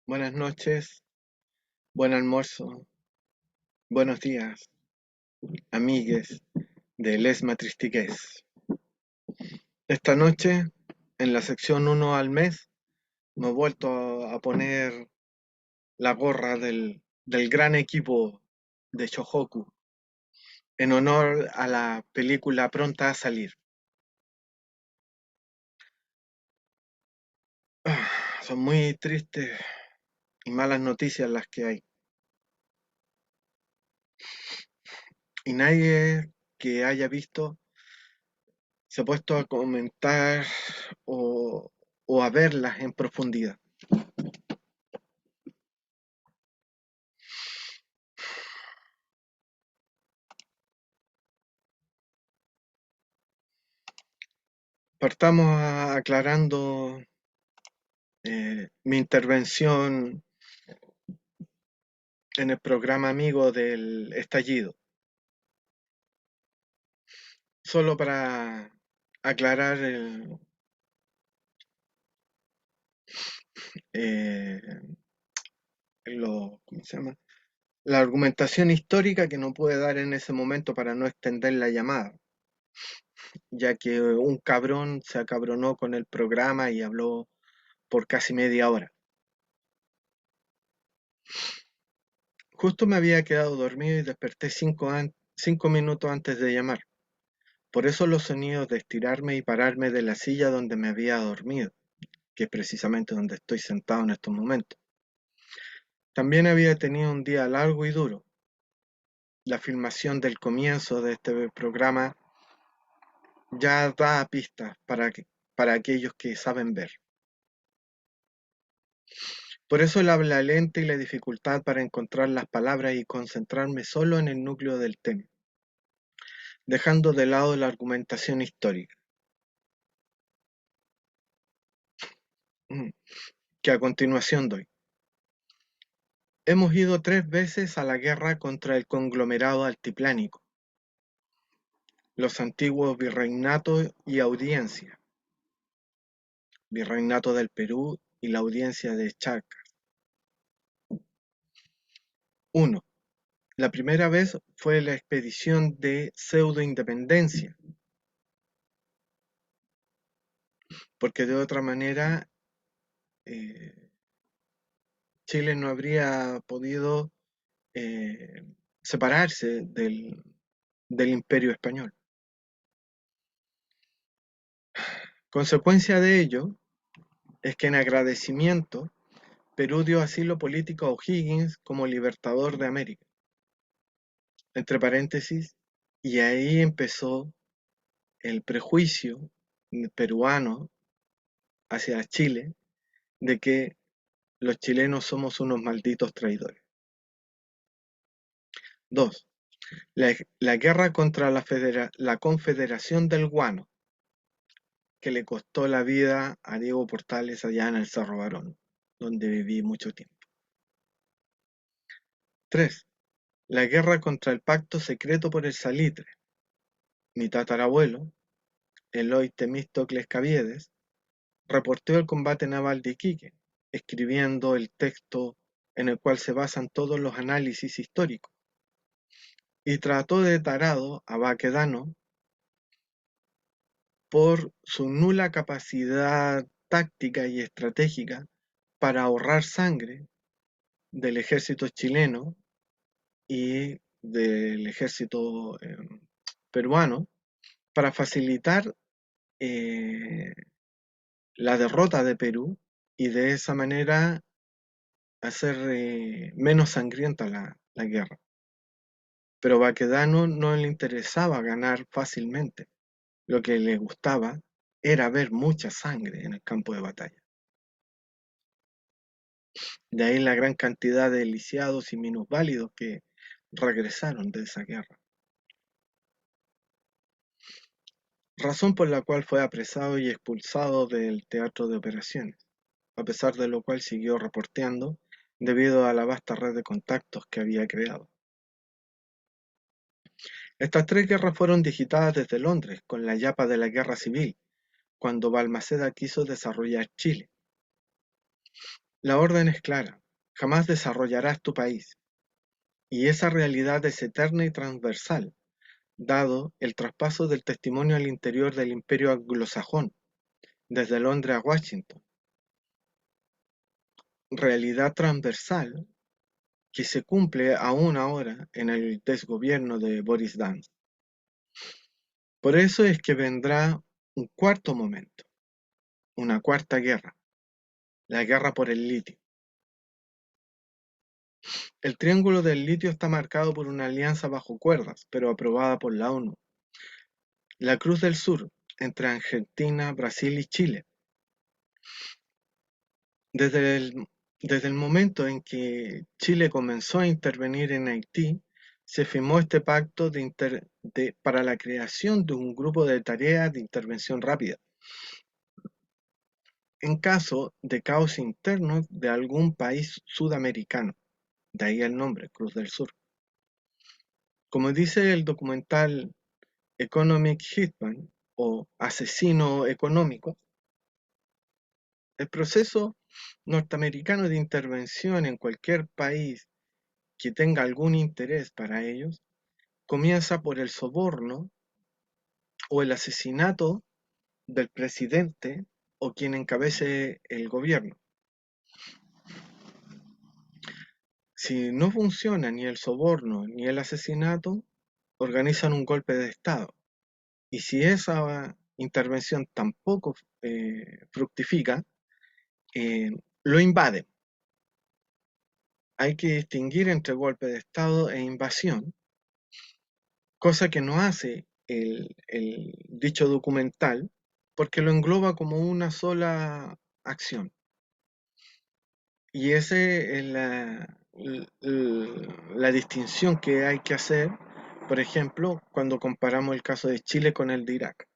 Buenas noches, buen almuerzo, buenos días, amigues de Les Matristiques. Esta noche, en la sección 1 al mes, me he vuelto a poner la gorra del gran equipo de Shohoku, en honor a la película pronta a salir. Son muy tristes y malas noticias las que hay. Y nadie que haya visto se ha puesto a comentar o a verlas en profundidad. Partamos aclarando mi intervención en el programa amigo del estallido. Solo para aclarar eh, ¿cómo se llama? La argumentación histórica que no pude dar en ese momento para no extender la llamada, ya que un cabrón se acabronó con el programa y habló por casi media hora. Justo me había quedado dormido y desperté 5 minutos antes de llamar. Por eso los sonidos de estirarme y pararme de la silla donde me había dormido, que es precisamente donde estoy sentado en estos momentos. También había tenido un día largo y duro. La filmación del comienzo de este programa ya da pistas para aquellos que saben ver. Por eso el habla lenta y la dificultad para encontrar las palabras y concentrarme solo en el núcleo del tema, dejando de lado la argumentación histórica, que a continuación doy. Hemos ido 3 veces a la guerra contra el conglomerado altiplánico, los antiguos virreinatos y audiencia, virreinato del Perú y la audiencia de Charcas. 1. La primera vez fue la expedición de pseudo-independencia, porque de otra manera Chile no habría podido eh, separarse del imperio español. Consecuencia de ello es que en agradecimiento Perú dio asilo político a O'Higgins como libertador de América, entre paréntesis, y ahí empezó el prejuicio peruano hacia Chile de que los chilenos somos unos malditos traidores. 2. La guerra contra la Confederación del Guano, que le costó la vida a Diego Portales allá en el Cerro Barón, donde viví mucho tiempo. 3. La guerra contra el pacto secreto por el salitre. Mi tatarabuelo, Eloy Temístocles Caviedes, reportó el combate naval de Iquique, escribiendo el texto en el cual se basan todos los análisis históricos, y trató de tarado a Baquedano por su nula capacidad táctica y estratégica para ahorrar sangre del ejército chileno y del ejército peruano para facilitar la derrota de Perú y de esa manera hacer menos sangrienta la guerra. Pero Baquedano no le interesaba ganar fácilmente. Lo que le gustaba era ver mucha sangre en el campo de batalla. De ahí la gran cantidad de lisiados y minusválidos que regresaron de esa guerra. Razón por la cual fue apresado y expulsado del teatro de operaciones, a pesar de lo cual siguió reporteando debido a la vasta red de contactos que había creado. Estas tres guerras fueron digitadas desde Londres, con la yapa de la Guerra Civil, cuando Balmaceda quiso desarrollar Chile. La orden es clara: jamás desarrollarás tu país. Y esa realidad es eterna y transversal, dado el traspaso del testimonio al interior del imperio anglosajón, desde Londres a Washington. Realidad transversal que se cumple aún ahora en el desgobierno de Boris Johnson. Por eso es que vendrá un cuarto momento, una cuarta guerra, la guerra por el litio. El triángulo del litio está marcado por una alianza bajo cuerdas, pero aprobada por la ONU. La Cruz del Sur, entre Argentina, Brasil y Chile. Desde el momento en que Chile comenzó a intervenir en Haití, se firmó este pacto para la creación de un grupo de tareas de intervención rápida, en caso de caos interno de algún país sudamericano. De ahí el nombre, Cruz del Sur. Como dice el documental Economic Hitman o Asesino Económico, el proceso norteamericano de intervención en cualquier país que tenga algún interés para ellos comienza por el soborno o el asesinato del presidente o quien encabece el gobierno. Si no funciona ni el soborno ni el asesinato, organizan un golpe de Estado. Y si esa intervención tampoco fructifica, lo invaden. Hay que distinguir entre golpe de Estado e invasión, cosa que no hace el dicho documental, porque lo engloba como una sola acción. Y esa es la distinción que hay que hacer, por ejemplo, cuando comparamos el caso de Chile con el de Irak.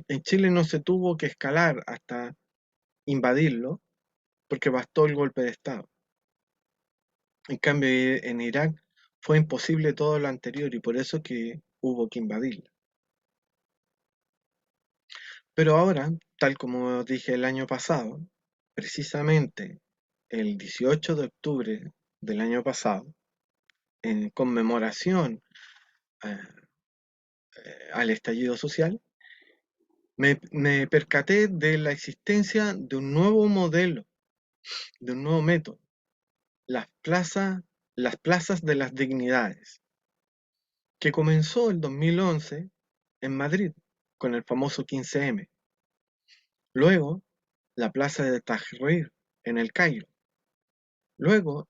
En Chile no se tuvo que escalar hasta invadirlo, porque bastó el golpe de Estado. En cambio, en Irak fue imposible todo lo anterior y por eso que hubo que invadirla. Pero ahora, tal como dije el año pasado, precisamente el 18 de octubre del año pasado, en conmemoración al estallido social, me percaté de la existencia de un nuevo modelo, de un nuevo método, las plazas de las dignidades, que comenzó el 2011 en Madrid con el famoso 15M. Luego, la plaza de Tahrir en el Cairo. Luego,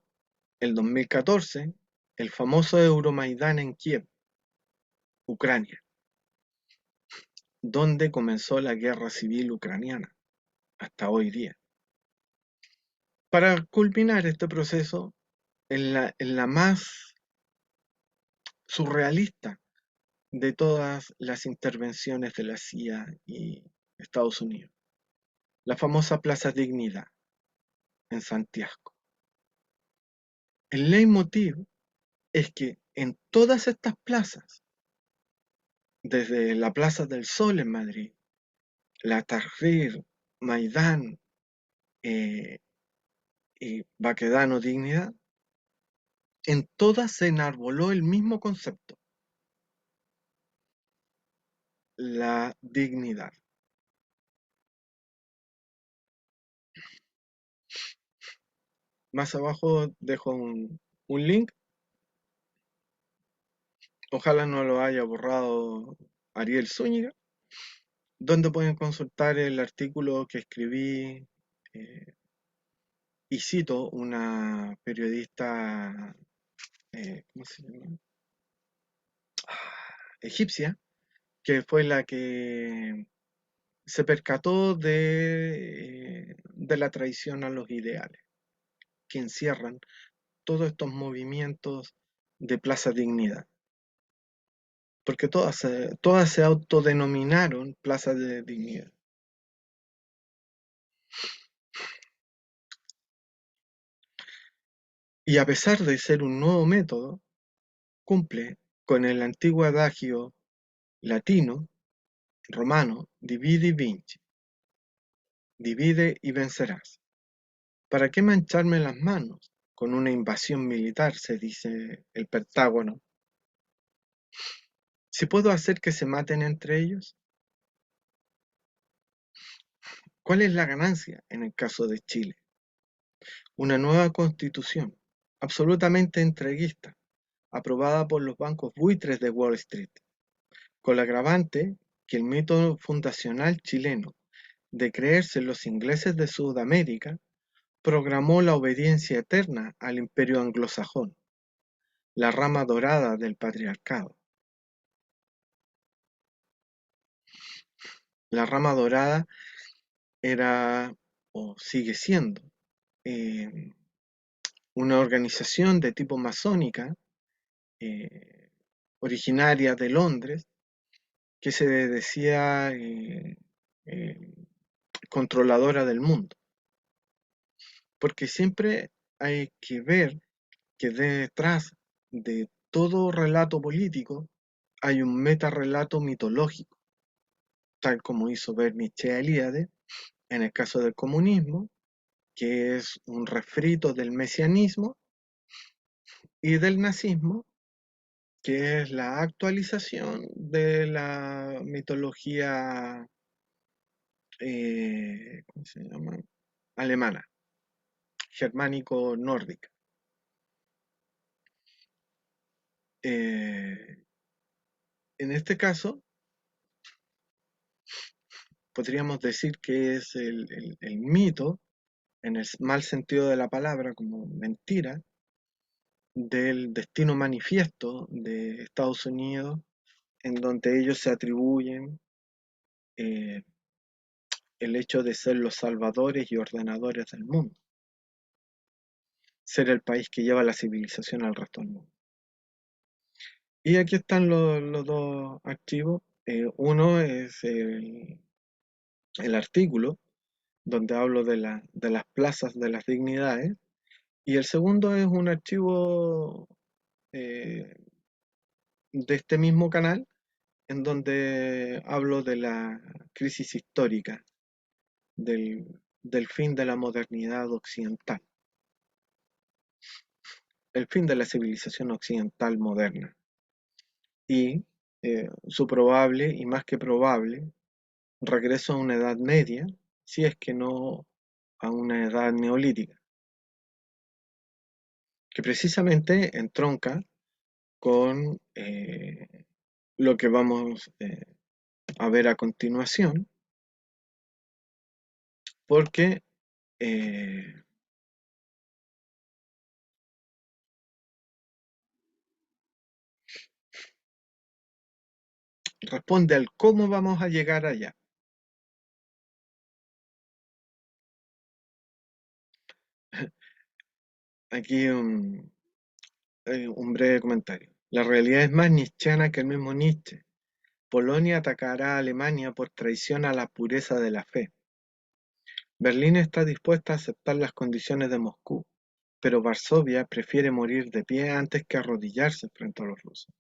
el 2014, el famoso Euromaidán en Kiev, Ucrania, donde comenzó la guerra civil ucraniana hasta hoy día. Para culminar este proceso, en la más surrealista de todas las intervenciones de la CIA y Estados Unidos, la famosa Plaza Dignidad en Santiago. El leitmotiv es que en todas estas plazas, desde la Plaza del Sol en Madrid, la Tahrir, Maidán y Baquedano Dignidad, en todas se enarboló el mismo concepto, la dignidad. Más abajo dejo un link, ojalá no lo haya borrado Ariel Zúñiga, donde pueden consultar el artículo que escribí y cito una periodista, ¿cómo se llama? Egipcia, que fue la que se percató de la traición a los ideales, que encierran todos estos movimientos de Plaza Dignidad, porque todas se autodenominaron Plaza de Dignidad. Y a pesar de ser un nuevo método, cumple con el antiguo adagio latino, romano, divide y vinci, divide y vencerás. ¿Para qué mancharme las manos con una invasión militar? Se dice el Pentágono. Si puedo hacer que se maten entre ellos, ¿cuál es la ganancia en el caso de Chile? Una nueva constitución, absolutamente entreguista, aprobada por los bancos buitres de Wall Street, con la agravante que el mito fundacional chileno de creerse los ingleses de Sudamérica programó la obediencia eterna al imperio anglosajón, la rama dorada del patriarcado. La rama dorada era o sigue siendo eh, una organización de tipo masónica eh, originaria de Londres que se decía eh, controladora del mundo, porque siempre hay que ver que detrás de todo relato político hay un metarrelato mitológico, tal como hizo ver Nietzsche Eliade en el caso del comunismo, que es un refrito del mesianismo, y del nazismo, que es la actualización de la mitología, ¿cómo se llama? Alemana, germánico-nórdica. Eh, en este caso, podríamos decir que es el mito, en el mal sentido de la palabra, como mentira, del destino manifiesto de Estados Unidos, en donde ellos se atribuyen eh, el hecho de ser los salvadores y ordenadores del mundo, ser el país que lleva la civilización al resto del mundo. Y aquí están los dos archivos. Uno es el artículo donde hablo de las plazas de las dignidades, y el segundo es un archivo eh, de este mismo canal en donde hablo de la crisis histórica del fin de la modernidad occidental, el fin de la civilización occidental moderna y su probable y más que probable regreso a una edad media, si es que no a una edad neolítica, que precisamente entronca con lo que vamos a ver a continuación, porque eh, responde al cómo vamos a llegar allá. Aquí un breve comentario. La realidad es más nietzscheana que el mismo Nietzsche. Polonia atacará a Alemania por traición a la pureza de la fe. Berlín está dispuesta a aceptar las condiciones de Moscú, pero Varsovia prefiere morir de pie antes que arrodillarse frente a los rusos.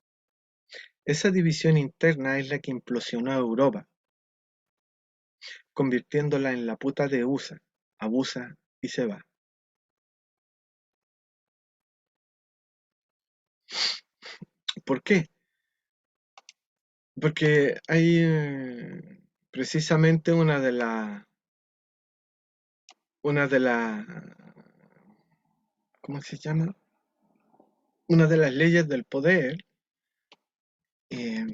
Esa división interna es la que implosionó a Europa, convirtiéndola en la puta de USA, abusa y se va. ¿Por qué? Porque hay precisamente una de las, ¿cómo se llama? Una de las leyes del poder eh,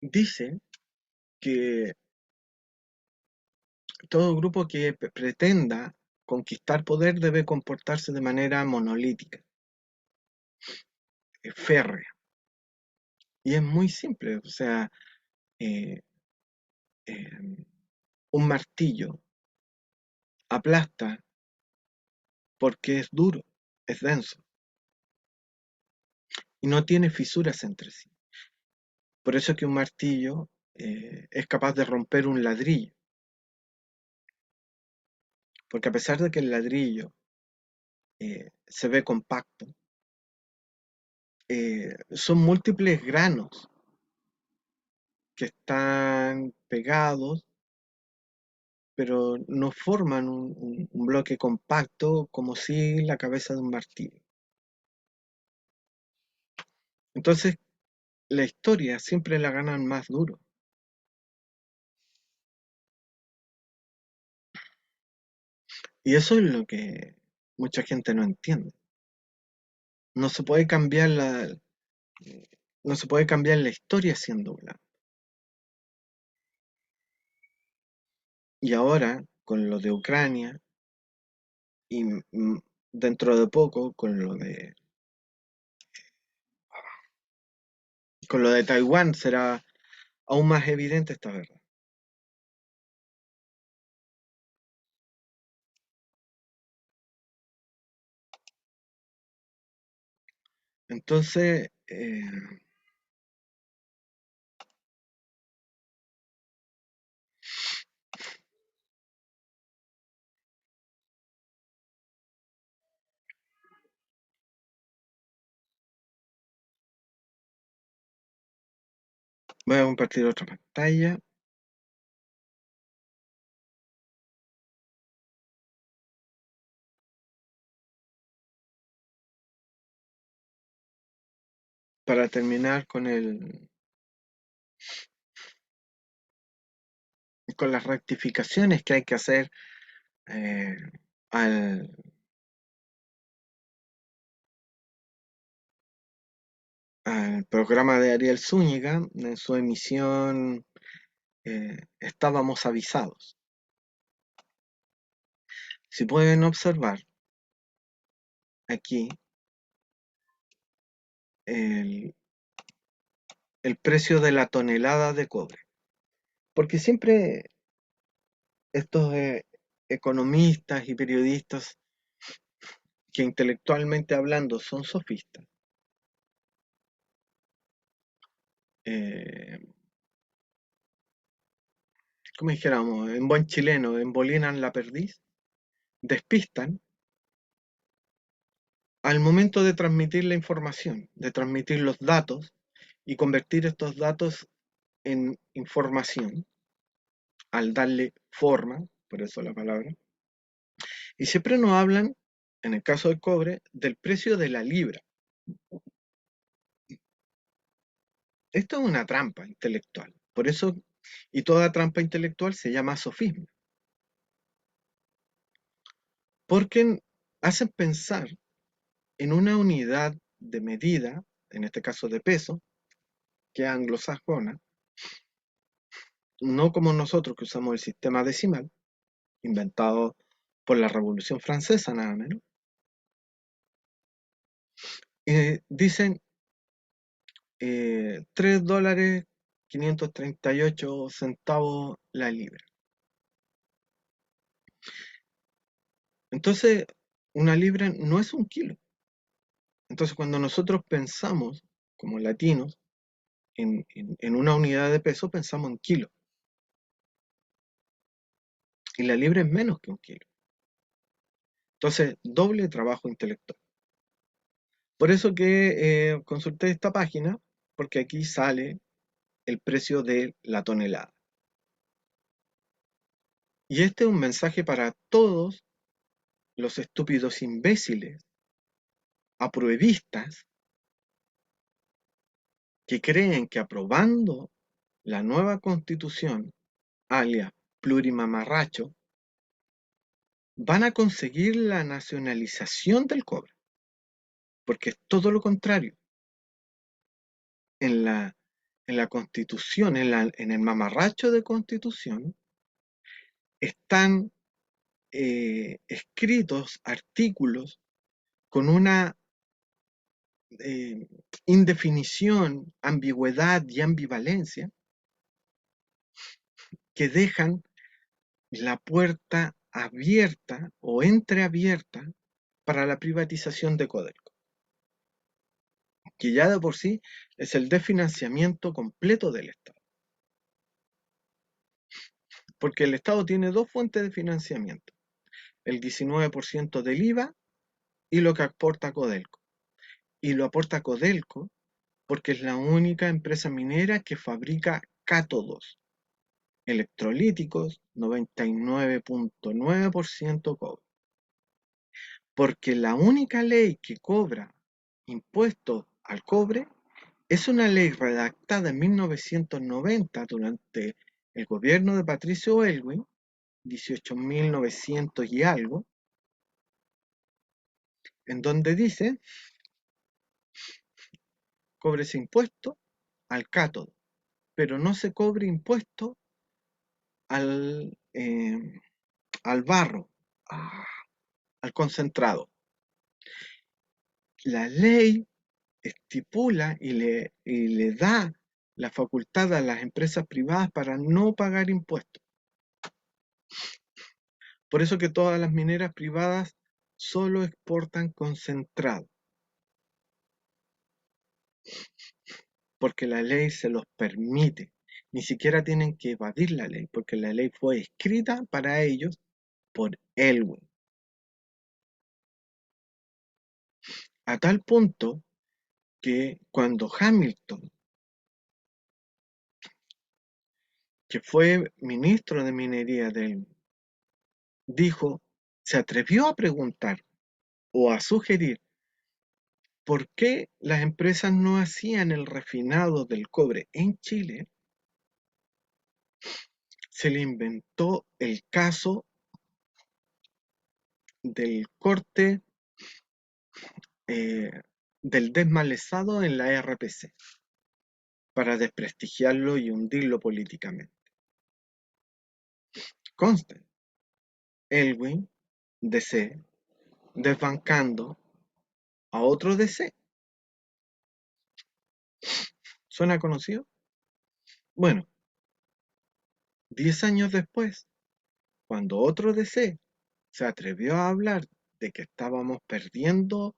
dice que todo grupo que pretenda conquistar poder debe comportarse de manera monolítica, férrea. Y es muy simple, o sea, eh, eh, un martillo aplasta porque es duro, es denso y no tiene fisuras entre sí. Por eso es que un martillo es capaz de romper un ladrillo, porque a pesar de que el ladrillo se ve compacto, son múltiples granos que están pegados, pero no forman un bloque compacto como si la cabeza de un martillo. Entonces, la historia siempre la ganan más duro. Y eso es lo que mucha gente no entiende. No se puede cambiar no se puede cambiar la historia siendo blanco. Y ahora, con lo de Ucrania, y dentro de poco, con lo de Taiwán, será aún más evidente esta verdad. Entonces, voy a compartir otra pantalla para terminar con las rectificaciones que hay que hacer eh, al, al programa de Ariel Zúñiga en su emisión Estábamos avisados. Si pueden observar aquí el, el precio de la tonelada de cobre, porque siempre estos economistas y periodistas que intelectualmente hablando son sofistas, eh, como dijéramos, en buen chileno, embolinan la perdiz, despistan al momento de transmitir la información, de transmitir los datos y convertir estos datos en información, al darle forma, por eso la palabra, y siempre nos hablan, en el caso del cobre, del precio de la libra. Esto es una trampa intelectual, por eso, y toda trampa intelectual se llama sofisma, porque hacen pensar en una unidad de medida, en este caso de peso, que es anglosajona, no como nosotros que usamos el sistema decimal, inventado por la Revolución Francesa, nada menos. Dicen $3 538 centavos la libra. Entonces, una libra no es un kilo. Entonces, cuando nosotros pensamos como latinos en una unidad de peso, pensamos en kilo. Y la libra es menos que un kilo. Entonces, doble trabajo intelectual. Por eso que consulté esta página, porque aquí sale el precio de la tonelada. Y este es un mensaje para todos los estúpidos imbéciles, apruebistas, que creen que aprobando la nueva constitución, alias plurimamarracho, van a conseguir la nacionalización del cobre, porque es todo lo contrario. En la constitución, en el mamarracho de constitución, están escritos artículos con una eh, indefinición, ambigüedad y ambivalencia que dejan la puerta abierta o entreabierta para la privatización de Codelco, que ya de por sí es el desfinanciamiento completo del Estado. Porque el Estado tiene dos fuentes de financiamiento, el 19% del IVA y lo que aporta Codelco. Y lo aporta Codelco porque es la única empresa minera que fabrica cátodos electrolíticos, 99.9% cobre. Porque la única ley que cobra impuestos al cobre es una ley redactada en 1990 durante el gobierno de Patricio Aylwin, 18.900 y algo, en donde dice, cóbrese impuesto al cátodo, pero no se cobre impuesto al, al barro, al concentrado. La ley estipula y le da la facultad a las empresas privadas para no pagar impuestos. Por eso que todas las mineras privadas solo exportan concentrado, porque la ley se los permite. Ni siquiera tienen que evadir la ley, porque la ley fue escrita para ellos por Elwin. A tal punto que cuando Hamilton, que fue ministro de minería dijo, se atrevió a preguntar o a sugerir por qué las empresas no hacían el refinado del cobre en Chile, se le inventó el caso del corte del desmalezado en la RPC para desprestigiarlo y hundirlo políticamente. Conste, Elwin, DC, desbancando a otro DC. ¿Suena conocido? Bueno, 10 años después, cuando otro DC se atrevió a hablar de que estábamos perdiendo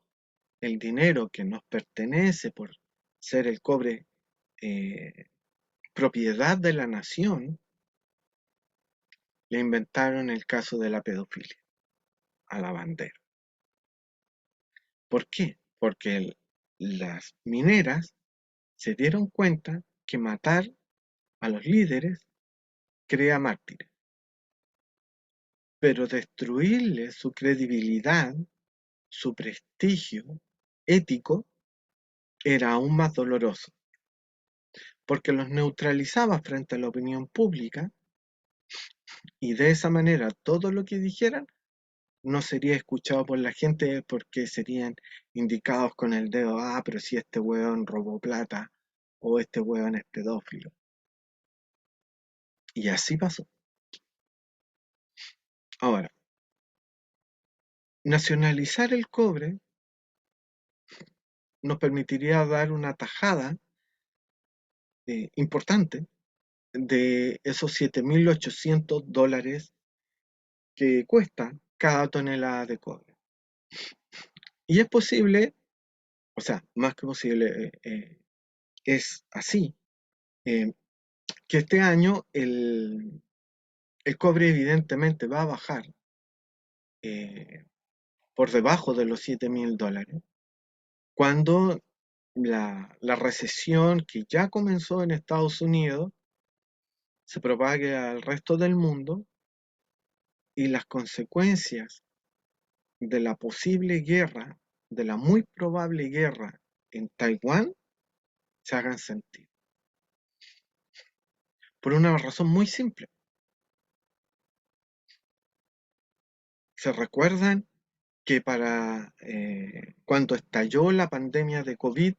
el dinero que nos pertenece por ser el cobre propiedad de la nación, le inventaron el caso de la pedofilia a la bandera. ¿Por qué? Porque las mineras se dieron cuenta que matar a los líderes crea mártires, pero destruirles su credibilidad, su prestigio ético, era aún más doloroso, porque los neutralizaba frente a la opinión pública y de esa manera todo lo que dijeran no sería escuchado por la gente porque serían indicados con el dedo, pero si este hueón robó plata o este hueón es pedófilo. Y así pasó. Ahora, Nacionalizar el cobre nos permitiría dar una tajada importante de esos $7.800 que cuesta cada tonelada de cobre. Y es posible, o sea, más que posible, es así, eh, que este año el cobre evidentemente va a bajar eh, por debajo de los $7.000, cuando la recesión que ya comenzó en Estados Unidos se propague al resto del mundo y las consecuencias de la posible guerra, de la muy probable guerra en Taiwán, se hagan sentir. Por una razón muy simple. ¿Se recuerdan que para cuando estalló la pandemia de COVID,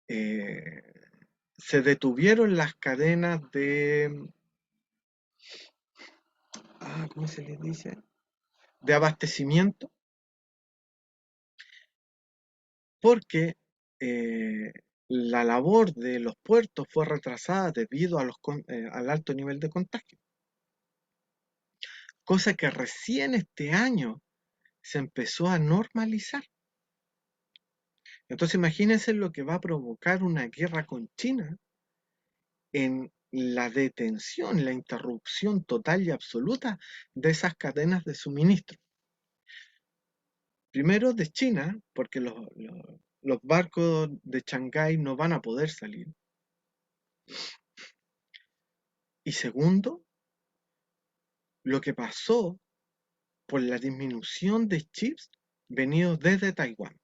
eh, se detuvieron las cadenas de, ¿cómo se les dice? De abastecimiento, porque eh, la labor de los puertos fue retrasada debido a al alto nivel de contagio, cosa que recién este año se empezó a normalizar. Entonces imagínense lo que va a provocar una guerra con China en la detención, la interrupción total y absoluta de esas cadenas de suministro. Primero de China, porque los barcos de Shanghái no van a poder salir. Y segundo, lo que pasó por la disminución de chips venidos desde Taiwán.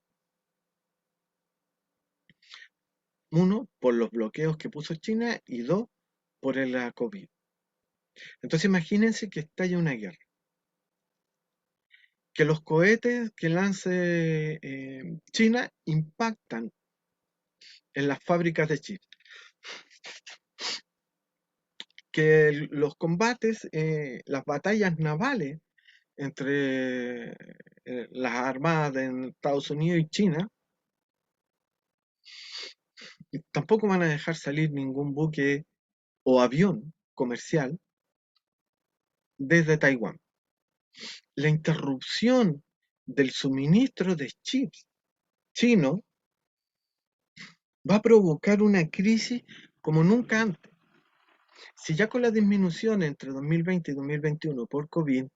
Uno, por los bloqueos que puso China y dos, por el COVID. Entonces imagínense que estalla una guerra, que los cohetes que lance China impactan en las fábricas de chips, que los combates, las batallas navales entre las armadas de Estados Unidos y China tampoco van a dejar salir ningún buque o avión comercial desde Taiwán. La interrupción del suministro de chips chino va a provocar una crisis como nunca antes. Si ya con la disminución entre 2020 y 2021 por COVID,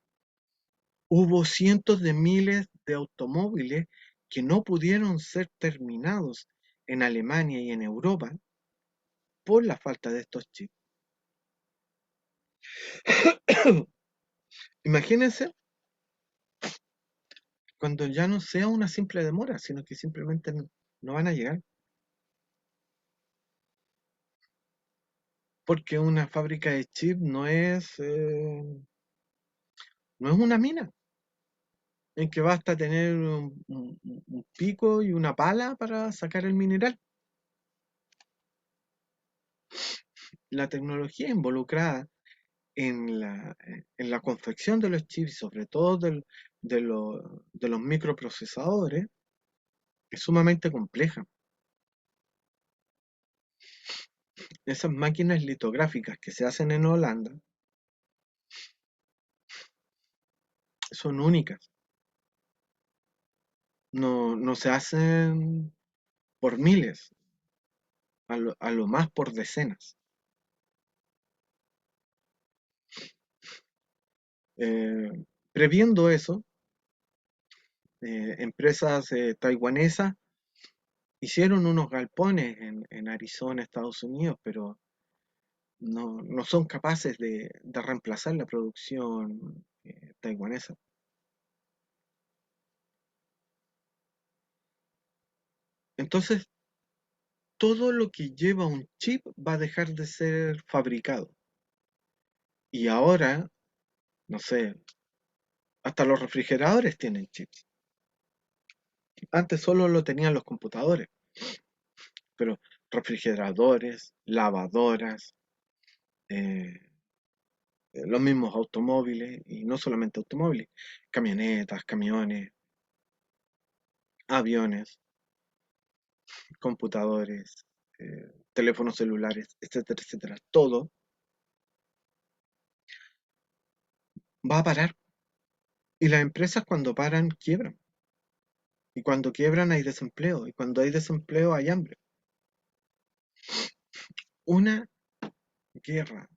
hubo cientos de miles de automóviles que no pudieron ser terminados en Alemania y en Europa por la falta de estos chips. Imagínense cuando ya no sea una simple demora, sino que simplemente no van a llegar. Porque una fábrica de chips no es una mina, en que basta tener un pico y una pala para sacar el mineral. La tecnología involucrada en la confección de los chips, sobre todo de los microprocesadores, es sumamente compleja. Esas máquinas litográficas que se hacen en Holanda son únicas. No se hacen por miles, a lo más por decenas. Eh, Previendo eso, empresas taiwanesas hicieron unos galpones en Arizona, Estados Unidos, pero no son capaces de reemplazar la producción taiwanesa. Entonces, todo lo que lleva un chip va a dejar de ser fabricado. Y ahora, no sé, hasta los refrigeradores tienen chips. Antes solo lo tenían los computadores, pero refrigeradores, lavadoras, eh, los mismos automóviles, y no solamente automóviles, camionetas, camiones. aviones, computadores, teléfonos celulares, etcétera, etcétera. Todo va a parar. Y las empresas cuando paran quiebran. Y cuando quiebran hay desempleo. Y cuando hay desempleo hay hambre. Una guerra,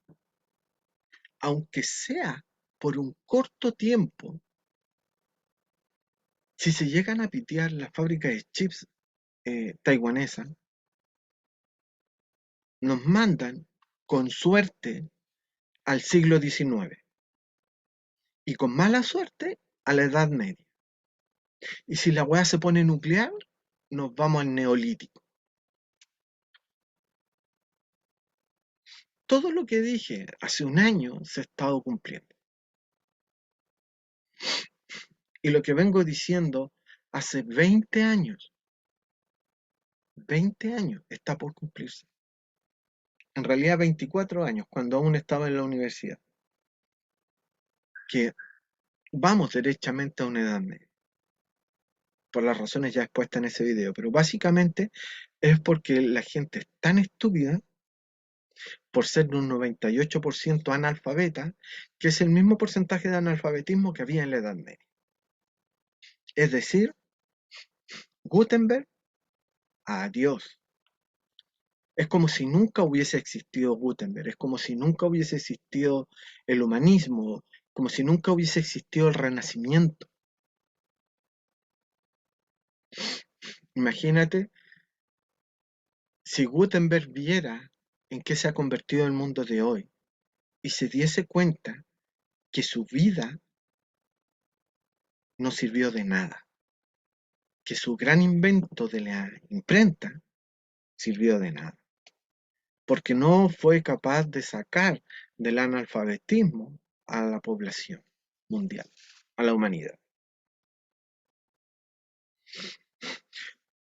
aunque sea por un corto tiempo, si se llegan a pitear las fábricas de chips taiwanesas, nos mandan con suerte al siglo XIX y con mala suerte a la Edad Media. Y si la weá se pone nuclear, nos vamos al neolítico. Todo lo que dije hace un año se ha estado cumpliendo. Y lo que vengo diciendo hace 20 años está por cumplirse. En realidad 24 años, cuando aún estaba en la universidad. Que vamos derechamente a una edad media. Por las razones ya expuestas en ese video. Pero básicamente es porque la gente es tan estúpida por ser un 98% analfabeta, que es el mismo porcentaje de analfabetismo que había en la Edad Media. Es decir, Gutenberg, adiós. Es como si nunca hubiese existido Gutenberg, es como si nunca hubiese existido el humanismo, como si nunca hubiese existido el Renacimiento. Imagínate si Gutenberg viera en qué se ha convertido el mundo de hoy y se diese cuenta que su vida no sirvió de nada, que su gran invento de la imprenta sirvió de nada, porque no fue capaz de sacar del analfabetismo a la población mundial, a la humanidad.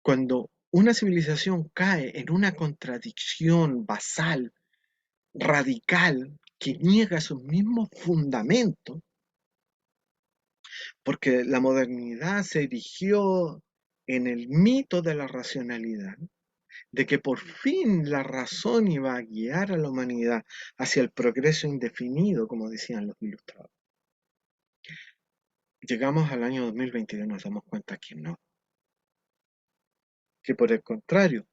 Cuando una civilización cae en una contradicción basal, radical, que niega sus mismos fundamentos, porque la modernidad se erigió en el mito de la racionalidad, de que por fin la razón iba a guiar a la humanidad hacia el progreso indefinido, como decían los ilustrados. Llegamos al año 2022 y nos damos cuenta que no, que por el contrario,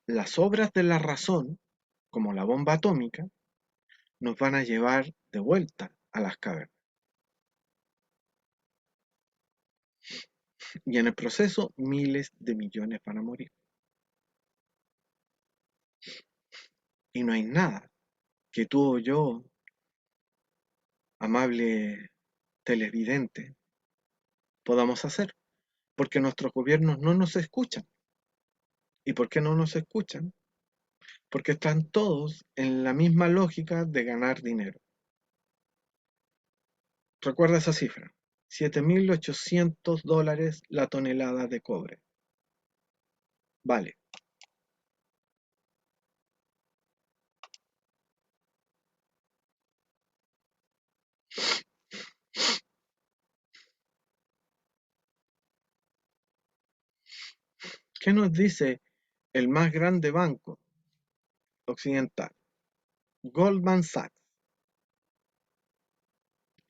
las obras de la razón, como la bomba atómica, nos van a llevar de vuelta a las cavernas. Y en el proceso, miles de millones van a morir. Y no hay nada que tú o yo, amable televidente, podamos hacer, porque nuestros gobiernos no nos escuchan. ¿Y por qué no nos escuchan? Porque están todos en la misma lógica de ganar dinero. Recuerda esa cifra, $7.800 la tonelada de cobre. Vale. ¿Qué nos dice el más grande banco occidental? Goldman Sachs.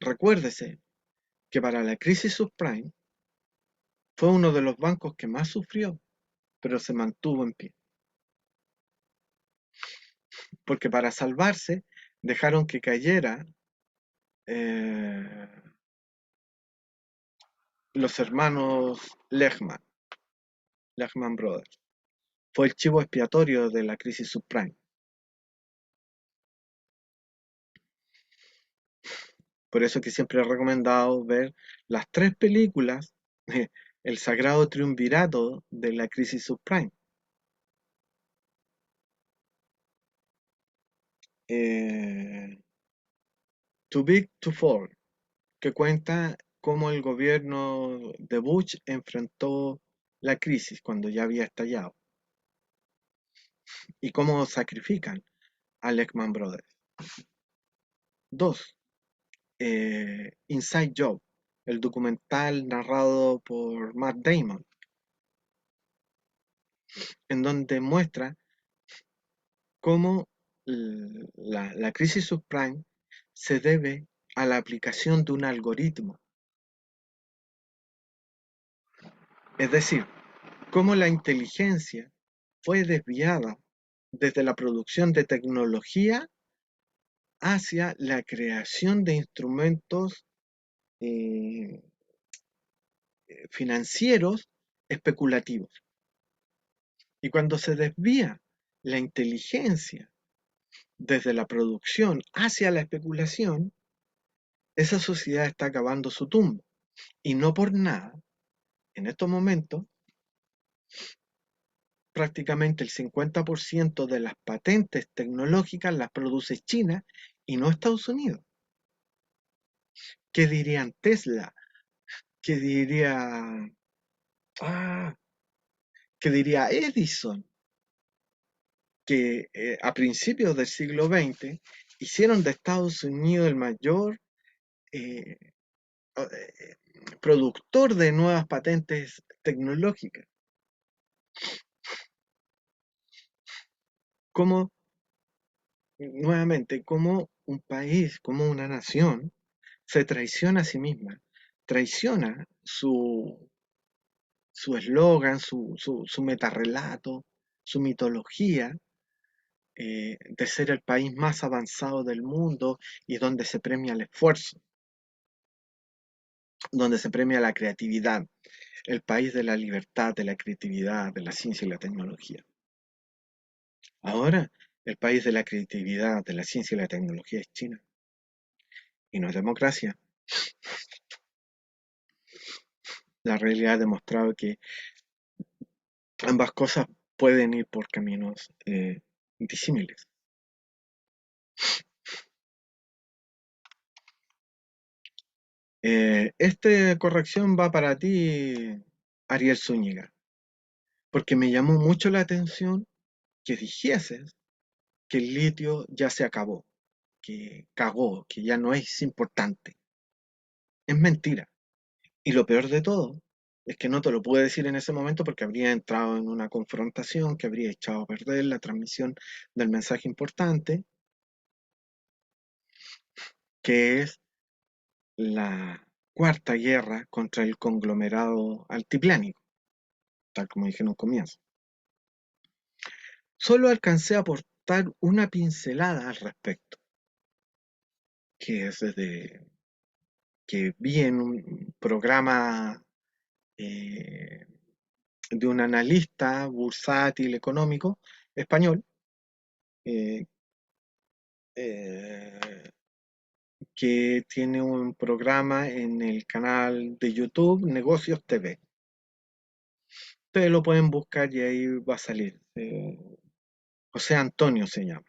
Recuérdese que para la crisis subprime fue uno de los bancos que más sufrió, pero se mantuvo en pie. Porque para salvarse dejaron que cayera los hermanos Lehman Brothers. Fue el chivo expiatorio de la crisis subprime. Por eso que siempre he recomendado ver las tres películas, El Sagrado Triunvirato de la crisis subprime. Too Big to Fall, que cuenta cómo el gobierno de Bush enfrentó la crisis cuando ya había estallado y cómo sacrifican a Lehman Brothers. Dos, Inside Job, el documental narrado por Matt Damon, en donde muestra cómo la crisis subprime se debe a la aplicación de un algoritmo. Es decir, cómo la inteligencia fue desviada desde la producción de tecnología hacia la creación de instrumentos eh, financieros especulativos. Y cuando se desvía la inteligencia desde la producción hacia la especulación, esa sociedad está acabando su tumba. Y no por nada, en estos momentos, prácticamente el 50% de las patentes tecnológicas las produce China y no Estados Unidos. ¿Qué dirían Tesla? ¿Qué diría, ah, qué diría Edison? Que a principios del siglo XX hicieron de Estados Unidos el mayor eh, eh, productor de nuevas patentes tecnológicas. Como, nuevamente, como un país, como una nación, se traiciona a sí misma, traiciona su eslogan, su metarrelato, su mitología, de ser el país más avanzado del mundo y donde se premia el esfuerzo, donde se premia la creatividad, el país de la libertad, de la creatividad, de la ciencia y la tecnología. Ahora, el país de la creatividad, de la ciencia y la tecnología es China, y no es democracia. La realidad ha demostrado que ambas cosas pueden ir por caminos disímiles. Esta corrección va para ti, Ariel Zúñiga, porque me llamó mucho la atención que dijeses que el litio ya se acabó, que cagó, que ya no es importante. Es mentira. Y lo peor de todo es que no te lo pude decir en ese momento porque habría entrado en una confrontación que habría echado a perder la transmisión del mensaje importante, que es la cuarta guerra contra el conglomerado altiplánico, tal como dije en un comienzo. Solo alcancé a aportar una pincelada al respecto, que es desde que vi en un programa eh, de un analista bursátil económico español, eh, eh, que tiene un programa en el canal de YouTube Negocios TV. Ustedes lo pueden buscar y ahí va a salir. José Antonio se llama.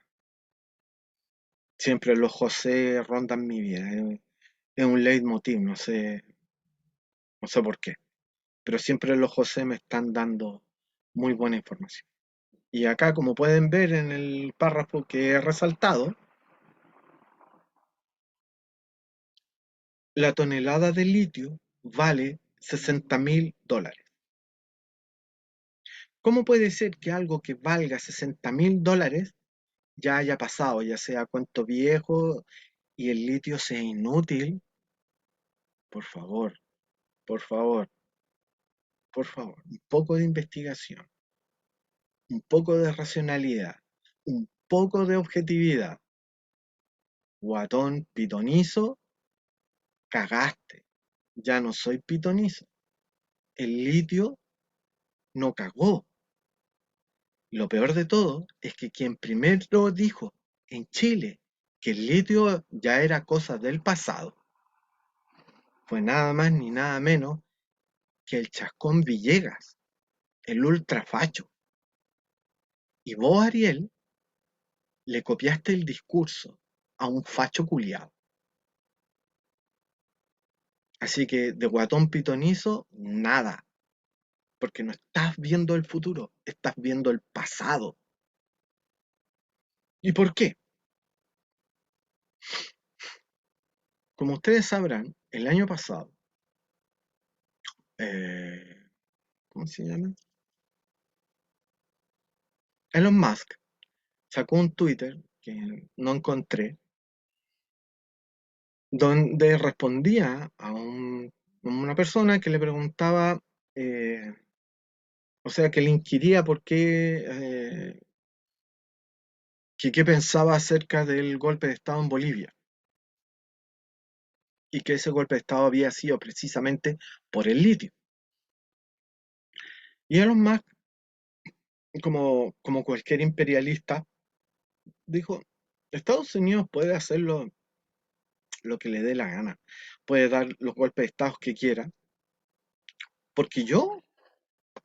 Siempre los José rondan mi vida. Es un leitmotiv, no sé por qué. Pero siempre los José me están dando muy buena información. Y acá, como pueden ver en el párrafo que he resaltado, la tonelada de litio vale $60.000. ¿Cómo puede ser que algo que valga $60.000 ya haya pasado, ya sea cuento viejo y el litio sea inútil? Por favor, por favor, por favor, un poco de investigación, un poco de racionalidad, un poco de objetividad. Guatón pitonizo, cagaste. Ya no soy pitonizo. El litio no cagó. Lo peor de todo es que quien primero dijo en Chile que el litio ya era cosa del pasado fue nada más ni nada menos que el Chascón Villegas, el ultrafacho. Y vos, Ariel, le copiaste el discurso a un facho culiado. Así que de guatón pitonizo, nada, porque no estás viendo el futuro, estás viendo el pasado. ¿Y por qué? Como ustedes sabrán, el año pasado, eh, ¿cómo se llama? Elon Musk sacó un Twitter que no encontré, donde respondía a una persona que le preguntaba, eh, o sea, que le inquiría por qué, que qué pensaba acerca del golpe de Estado en Bolivia, y que ese golpe de Estado había sido precisamente por el litio. Y Elon Musk, como cualquier imperialista, dijo, Estados Unidos puede hacer lo que le dé la gana, puede dar los golpes de Estado que quiera, porque yo,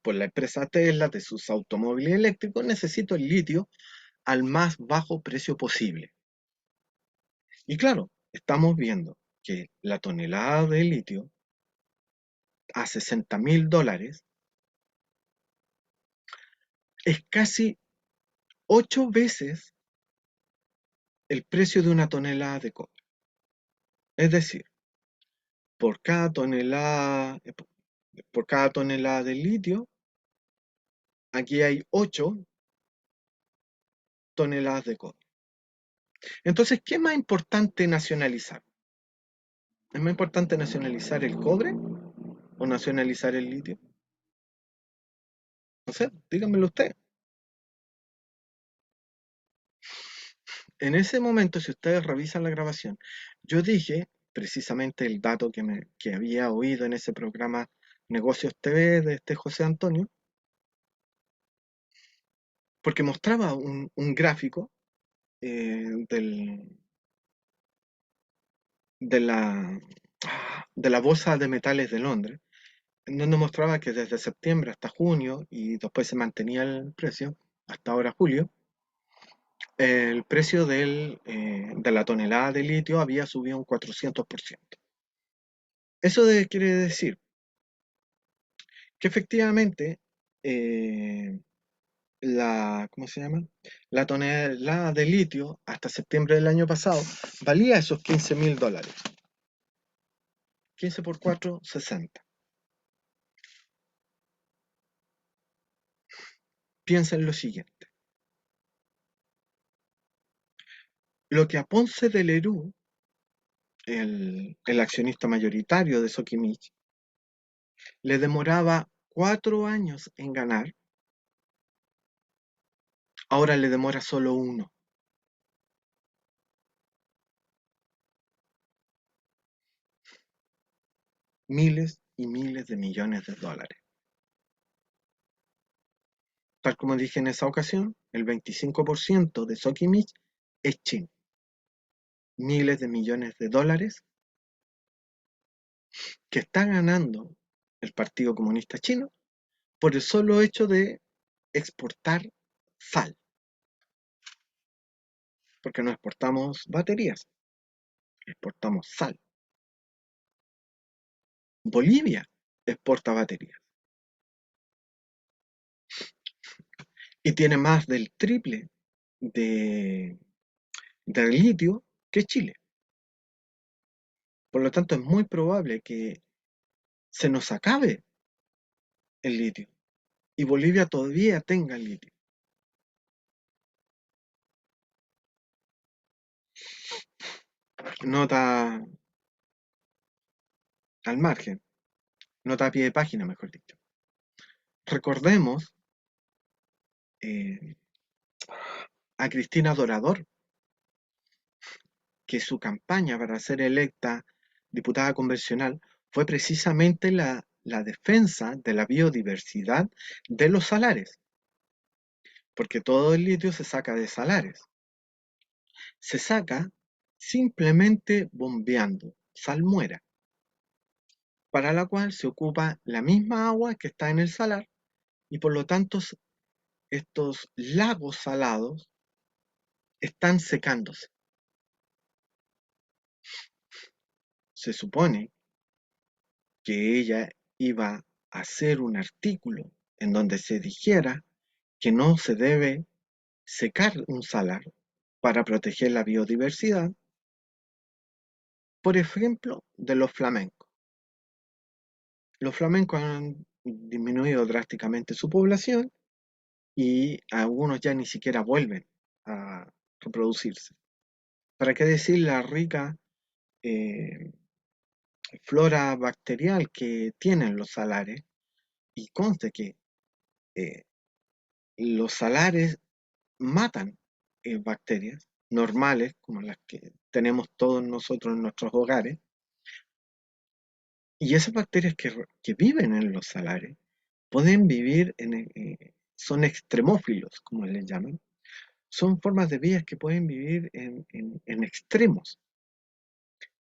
por la empresa Tesla de sus automóviles eléctricos, necesito el litio al más bajo precio posible. Y claro, estamos viendo que la tonelada de litio a $60.000 es casi 8 veces el precio de una tonelada de cobre. Es decir, por cada tonelada, por cada tonelada de litio, aquí hay 8 toneladas de cobre. Entonces, ¿qué es más importante nacionalizar? ¿Es más importante nacionalizar el cobre o nacionalizar el litio? No sé, díganmelo usted. En ese momento, si ustedes revisan la grabación, yo dije precisamente el dato que había oído en ese programa Negocios TV de este José Antonio, porque mostraba un gráfico del, de la, de la Bolsa de Metales de Londres, en donde mostraba que desde septiembre hasta junio, y después se mantenía el precio, hasta ahora julio, el precio de la tonelada de litio había subido un 400%. Quiere decir que efectivamente eh, ¿cómo se llama? La tonelada de litio hasta septiembre del año pasado valía esos $15.000. 15 por 4, 60. Piensa en lo siguiente. Lo que a Ponce de Lerú, el accionista mayoritario de Sokimich, le demoraba 4 años en ganar, ahora le demora solo uno. Miles y miles de millones de dólares. Tal como dije en esa ocasión, el 25% de Sokimich es chino. Miles de millones de dólares que está ganando el Partido Comunista Chino por el solo hecho de exportar sal, porque no exportamos baterías, exportamos sal. Bolivia exporta baterías y tiene más del triple de, de litio que Chile. Por lo tanto, es muy probable que se nos acabe el litio y Bolivia todavía tenga litio. Nota al margen, nota a pie de página, mejor dicho. Recordemos eh, a Cristina Dorador, que su campaña para ser electa diputada convencional fue precisamente la defensa de la biodiversidad de los salares, porque todo el litio se saca de salares. Se saca simplemente bombeando salmuera, para la cual se ocupa la misma agua que está en el salar y por lo tanto estos lagos salados están secándose. Se supone que ella iba a hacer un artículo en donde se dijera que no se debe secar un salar para proteger la biodiversidad, por ejemplo, de los flamencos. Los flamencos han disminuido drásticamente su población y algunos ya ni siquiera vuelven a reproducirse. ¿Para qué decir la rica eh, flora bacterial que tienen los salares? Y conste que eh, los salares matan bacterias normales, como las que tenemos todos nosotros en nuestros hogares, y esas bacterias que viven en los salares pueden vivir son extremófilos, como les llaman, son formas de vida que pueden vivir en extremos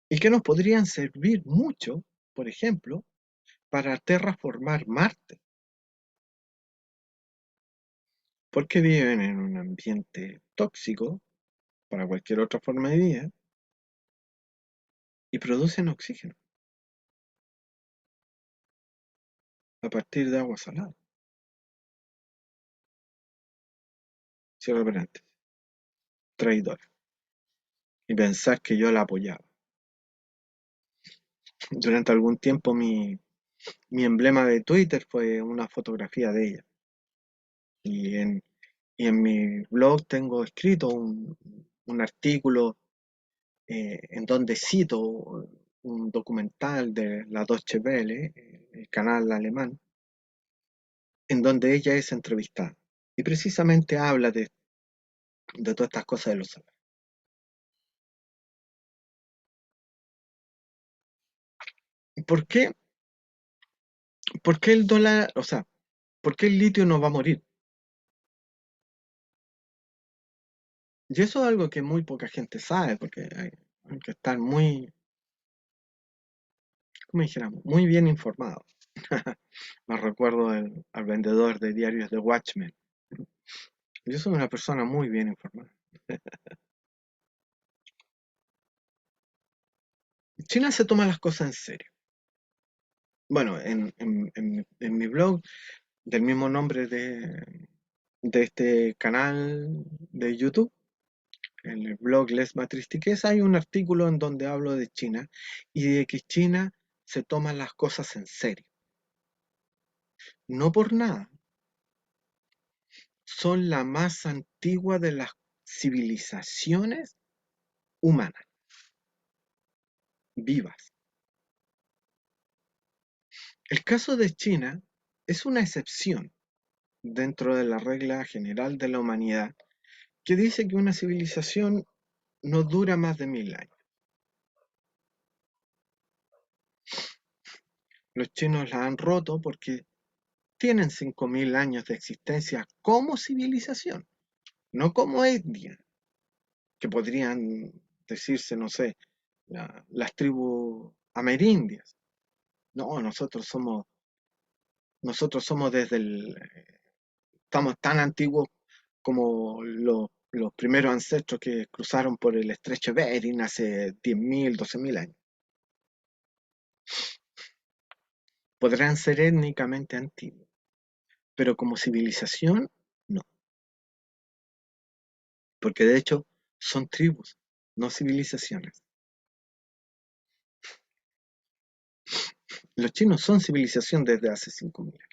y que nos podrían servir mucho, por ejemplo, para terraformar Marte, porque viven en un ambiente tóxico para cualquier otra forma de vida y producen oxígeno a partir de agua salada. Cierro paréntesis. Traidor. Y pensar que yo la apoyaba. Durante algún tiempo mi emblema de Twitter fue una fotografía de ella. Y en mi blog tengo escrito un artículo en donde cito un documental de la Deutsche Welle, el canal alemán, en donde ella es entrevistada. Y precisamente habla de todas estas cosas de los salarios. ¿Por qué? ¿Por qué el dólar, o sea, por qué el litio no va a morir? Y eso es algo que muy poca gente sabe, porque hay que estar muy, como dijéramos, muy bien informado. Me recuerdo al vendedor de diarios de Watchmen. Yo soy una persona muy bien informada. China se toma las cosas en serio. Bueno, en mi blog, del mismo nombre de este canal de YouTube, en el blog Les Matristiques, hay un artículo en donde hablo de China y de que China se toma las cosas en serio. No por nada, son la más antigua de las civilizaciones humanas, vivas. El caso de China es una excepción dentro de la regla general de la humanidad que dice que una civilización no dura más de 1000 años. Los chinos la han roto porque tienen 5000 años de existencia como civilización, no como etnia, que podrían decirse, no sé, las tribus amerindias. No, nosotros somos estamos tan antiguos como los primeros ancestros que cruzaron por el estrecho de Bering hace 10.000, 12.000 años. Podrán ser étnicamente antiguos, pero como civilización, no, porque de hecho son tribus, no civilizaciones. Los chinos son civilización desde hace 5.000 años.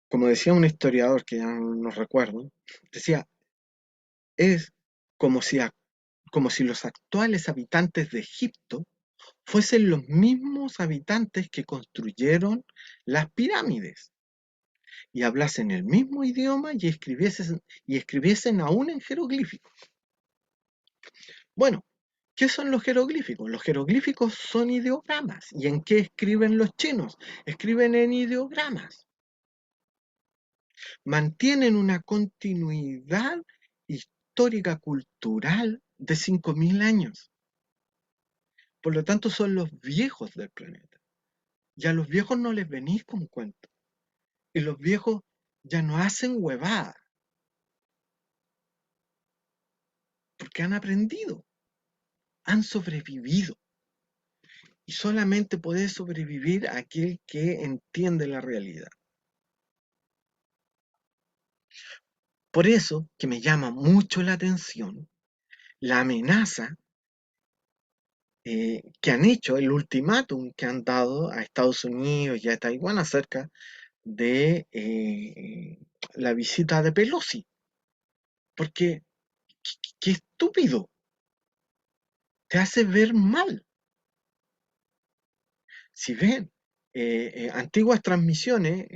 Como decía un historiador que ya no recuerdo, decía, es como si, como si los actuales habitantes de Egipto fuesen los mismos habitantes que construyeron las pirámides y hablasen el mismo idioma y escribiesen aún en jeroglíficos. Bueno, ¿qué son los jeroglíficos? Los jeroglíficos son ideogramas. ¿Y en qué escriben los chinos? Escriben en ideogramas. Mantienen una continuidad histórica cultural de 5000 años. Por lo tanto, son los viejos del planeta. Y a los viejos no les venís con cuentos. Y los viejos ya no hacen huevadas, porque han aprendido, han sobrevivido. Y solamente puede sobrevivir aquel que entiende la realidad. Por eso que me llama mucho la atención la amenaza que han hecho, el ultimátum que han dado a Estados Unidos y a Taiwán acerca de la visita de Pelosi, porque qué estúpido, te hace ver mal. Si ven antiguas transmisiones,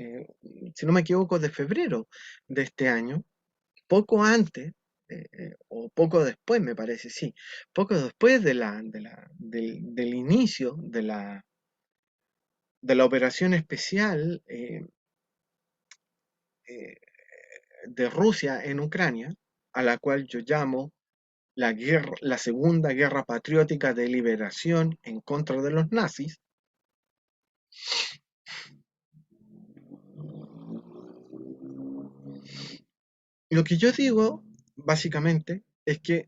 si no me equivoco, de febrero de este año, poco antes, o poco después, me parece, sí, poco después del inicio de la operación especial eh, de Rusia en Ucrania, a la cual yo llamo la Segunda Guerra Patriótica de Liberación en contra de los nazis. Lo que yo digo, básicamente, es que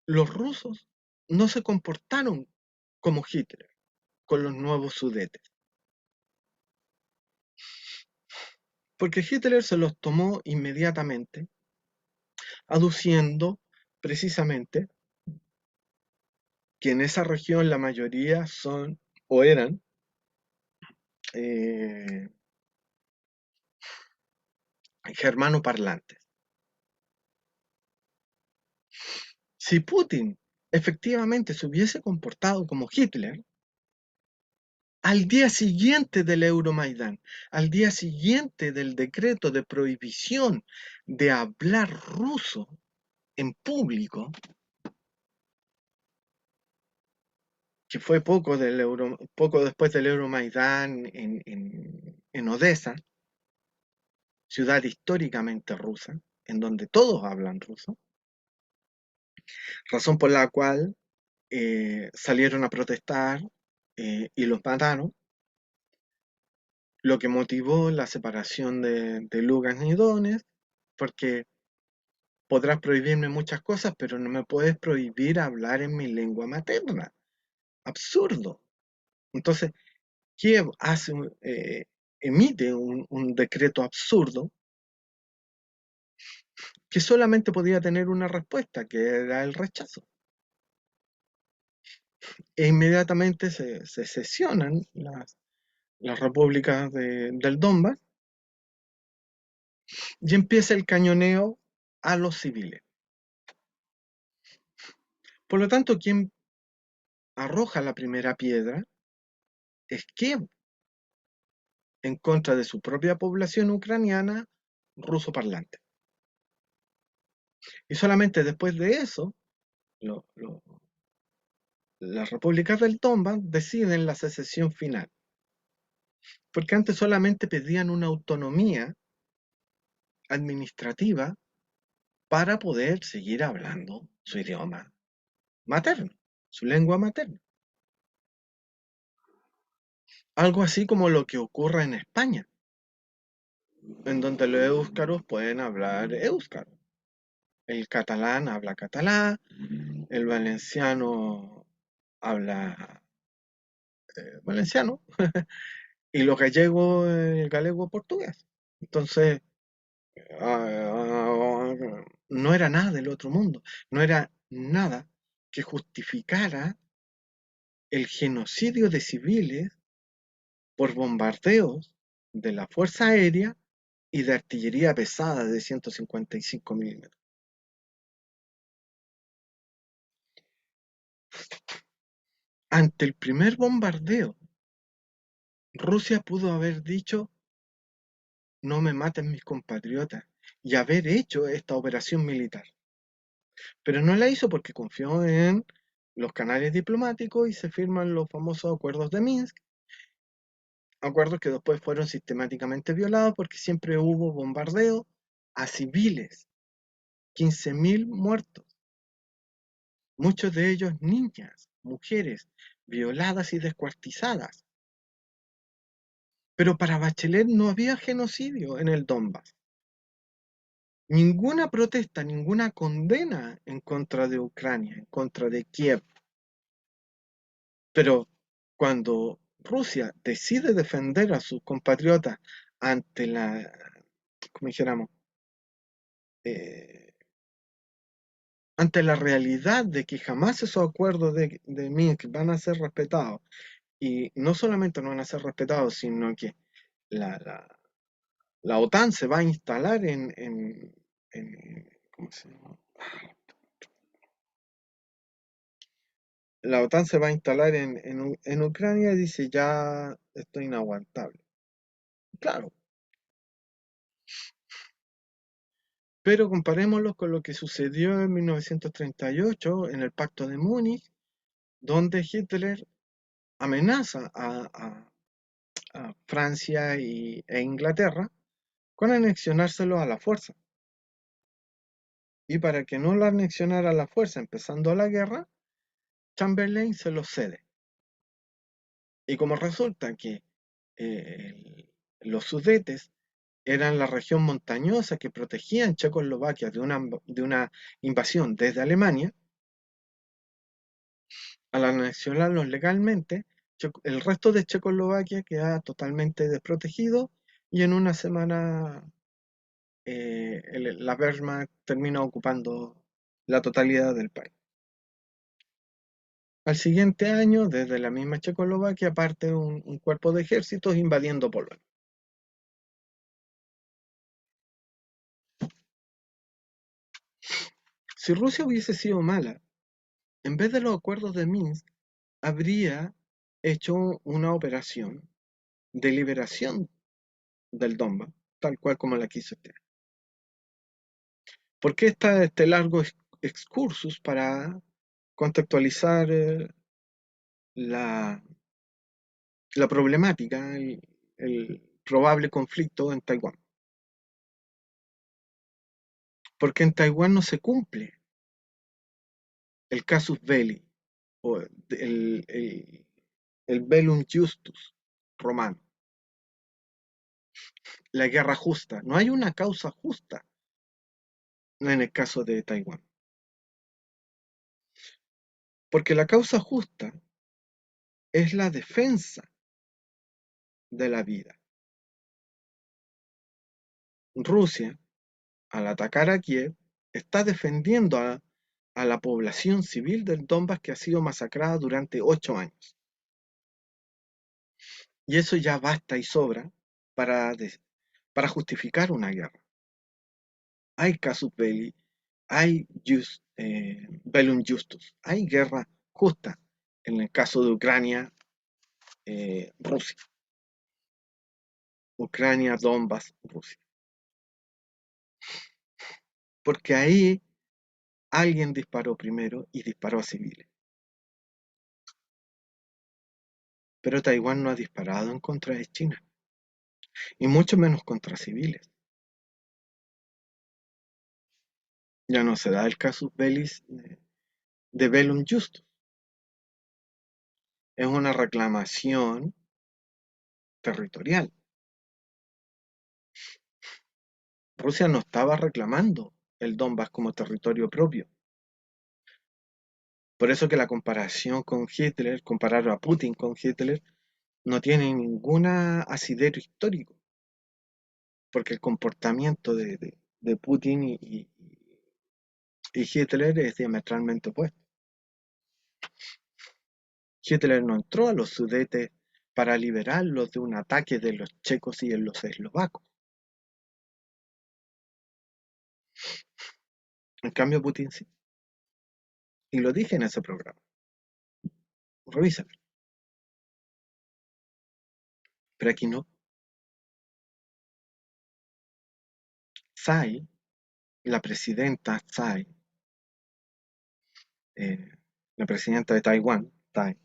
los rusos no se comportaron como Hitler con los nuevos Sudetes, porque Hitler se los tomó inmediatamente, aduciendo precisamente que en esa región la mayoría son o eran eh, germanoparlantes. Si Putin efectivamente se hubiese comportado como Hitler, al día siguiente del Euromaidán, al día siguiente del decreto de prohibición de hablar ruso en público, que fue poco después del Euromaidán en Odessa, ciudad históricamente rusa, en donde todos hablan ruso, razón por la cual salieron a protestar y los mataron, lo que motivó la separación de Lugansk y Donetsk, porque podrás prohibirme muchas cosas, pero no me puedes prohibir hablar en mi lengua materna. Absurdo. Entonces, Kiev emite un decreto absurdo que solamente podía tener una respuesta, que era el rechazo. E inmediatamente se sesionan las repúblicas del Donbass y empieza el cañoneo a los civiles. Por lo tanto, quien arroja la primera piedra es Kiev en contra de su propia población ucraniana ruso parlante. Y solamente después de eso, lo, lo, las repúblicas del Donbass deciden la secesión final. Porque antes solamente pedían una autonomía administrativa para poder seguir hablando su idioma materno, su lengua materna. Algo así como lo que ocurre en España, en donde los éuskaros pueden hablar éuskaro. El catalán habla catalán, el valenciano habla valenciano y los gallegos el galego portugués. Entonces, no era nada del otro mundo, no era nada que justificara el genocidio de civiles por bombardeos de la Fuerza Aérea y de artillería pesada de 155 milímetros. Ante el primer bombardeo, Rusia pudo haber dicho, no me maten mis compatriotas, y haber hecho esta operación militar. Pero no la hizo porque confió en los canales diplomáticos y se firman los famosos acuerdos de Minsk, acuerdos que después fueron sistemáticamente violados porque siempre hubo bombardeo a civiles, 15.000 muertos, muchos de ellos niñas, mujeres, violadas y descuartizadas. Pero para Bachelet no había genocidio en el Donbass. Ninguna protesta, ninguna condena en contra de Ucrania, en contra de Kiev. Pero cuando Rusia decide defender a sus compatriotas ante como dijéramos, eh, ante la realidad de que jamás esos acuerdos de Minsk van a ser respetados, y no solamente no van a ser respetados, sino que la, la, La OTAN se va a instalar ¿cómo se llama? La OTAN se va a instalar en Ucrania y dice ya esto es inaguantable. Claro, pero comparémoslo con lo que sucedió en 1938 en el Pacto de Múnich, donde Hitler amenaza a Francia e Inglaterra con anexionárselo a la fuerza. Y para que no lo anexionara a la fuerza empezando la guerra, Chamberlain se lo cede. Y como resulta que eh, los Sudetes eran la región montañosa que protegían Checoslovaquia de una invasión desde Alemania, al anexionarlos legalmente, el resto de Checoslovaquia queda totalmente desprotegido y en una semana la Wehrmacht termina ocupando la totalidad del país. Al siguiente año, desde la misma Checoslovaquia, parte un cuerpo de ejércitos invadiendo Polonia. Si Rusia hubiese sido mala, en vez de los acuerdos de Minsk, habría hecho una operación de liberación del Donbass, tal cual como la quiso este. ¿Por qué está este largo excursus para contextualizar la, la problemática, el probable conflicto en Taiwán? Porque en Taiwán no se cumple el casus belli o el bellum justus romano, la guerra justa. No hay una causa justa en el caso de Taiwán. Porque la causa justa es la defensa de la vida. Rusia, al atacar a Kiev, está defendiendo a la población civil del Donbass que ha sido masacrada durante 8 años. Y eso ya basta y sobra para, para justificar una guerra. Hay casus belli, hay bellum justus, hay guerra justa en el caso de Ucrania, Rusia. Ucrania, Donbass, Rusia. Porque ahí alguien disparó primero y disparó a civiles. Pero Taiwán no ha disparado en contra de China, y mucho menos contra civiles. Ya no se da el casus belli de bellum justus. Es una reclamación territorial. Rusia no estaba reclamando el Donbass como territorio propio. Por eso que la comparación con Hitler, comparar a Putin con Hitler, no tiene ningún asidero histórico, porque el comportamiento de Putin y Hitler es diametralmente opuesto. Hitler no entró a los Sudetes para liberarlos de un ataque de los checos y de los eslovacos. En cambio, Putin sí. Y lo dije en ese programa. Revísalo. Pero aquí no. Tsai, la presidenta Tsai, eh, la presidenta de Taiwán, Tsai,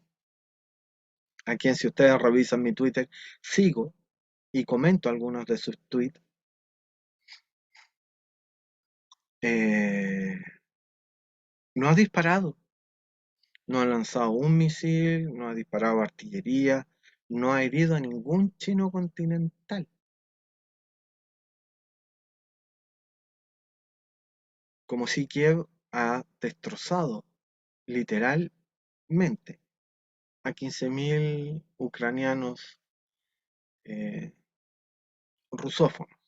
a quien si ustedes revisan mi Twitter, sigo y comento algunos de sus tweets, eh, no ha disparado, no ha lanzado un misil, no ha disparado artillería, no ha herido a ningún chino continental, como si Kiev ha destrozado literalmente a 15.000 ucranianos eh, rusófonos.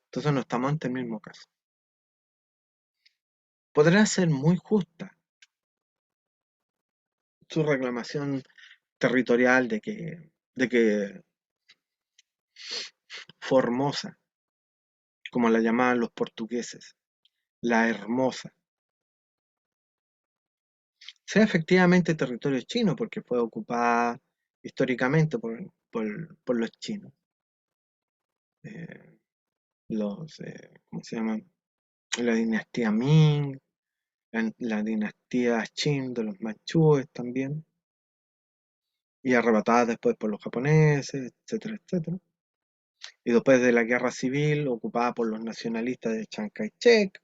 Entonces no estamos ante el mismo caso. Podrá ser muy justa su reclamación territorial de que Formosa, como la llamaban los portugueses, la Hermosa. Sea efectivamente territorio chino porque fue ocupada históricamente por los chinos. Eh, ¿Cómo se llaman? La dinastía Ming, la dinastía Qing de los manchúes también, y arrebatada después por los japoneses, etcétera, etcétera. Y después de la guerra civil, ocupada por los nacionalistas de Chiang Kai-shek.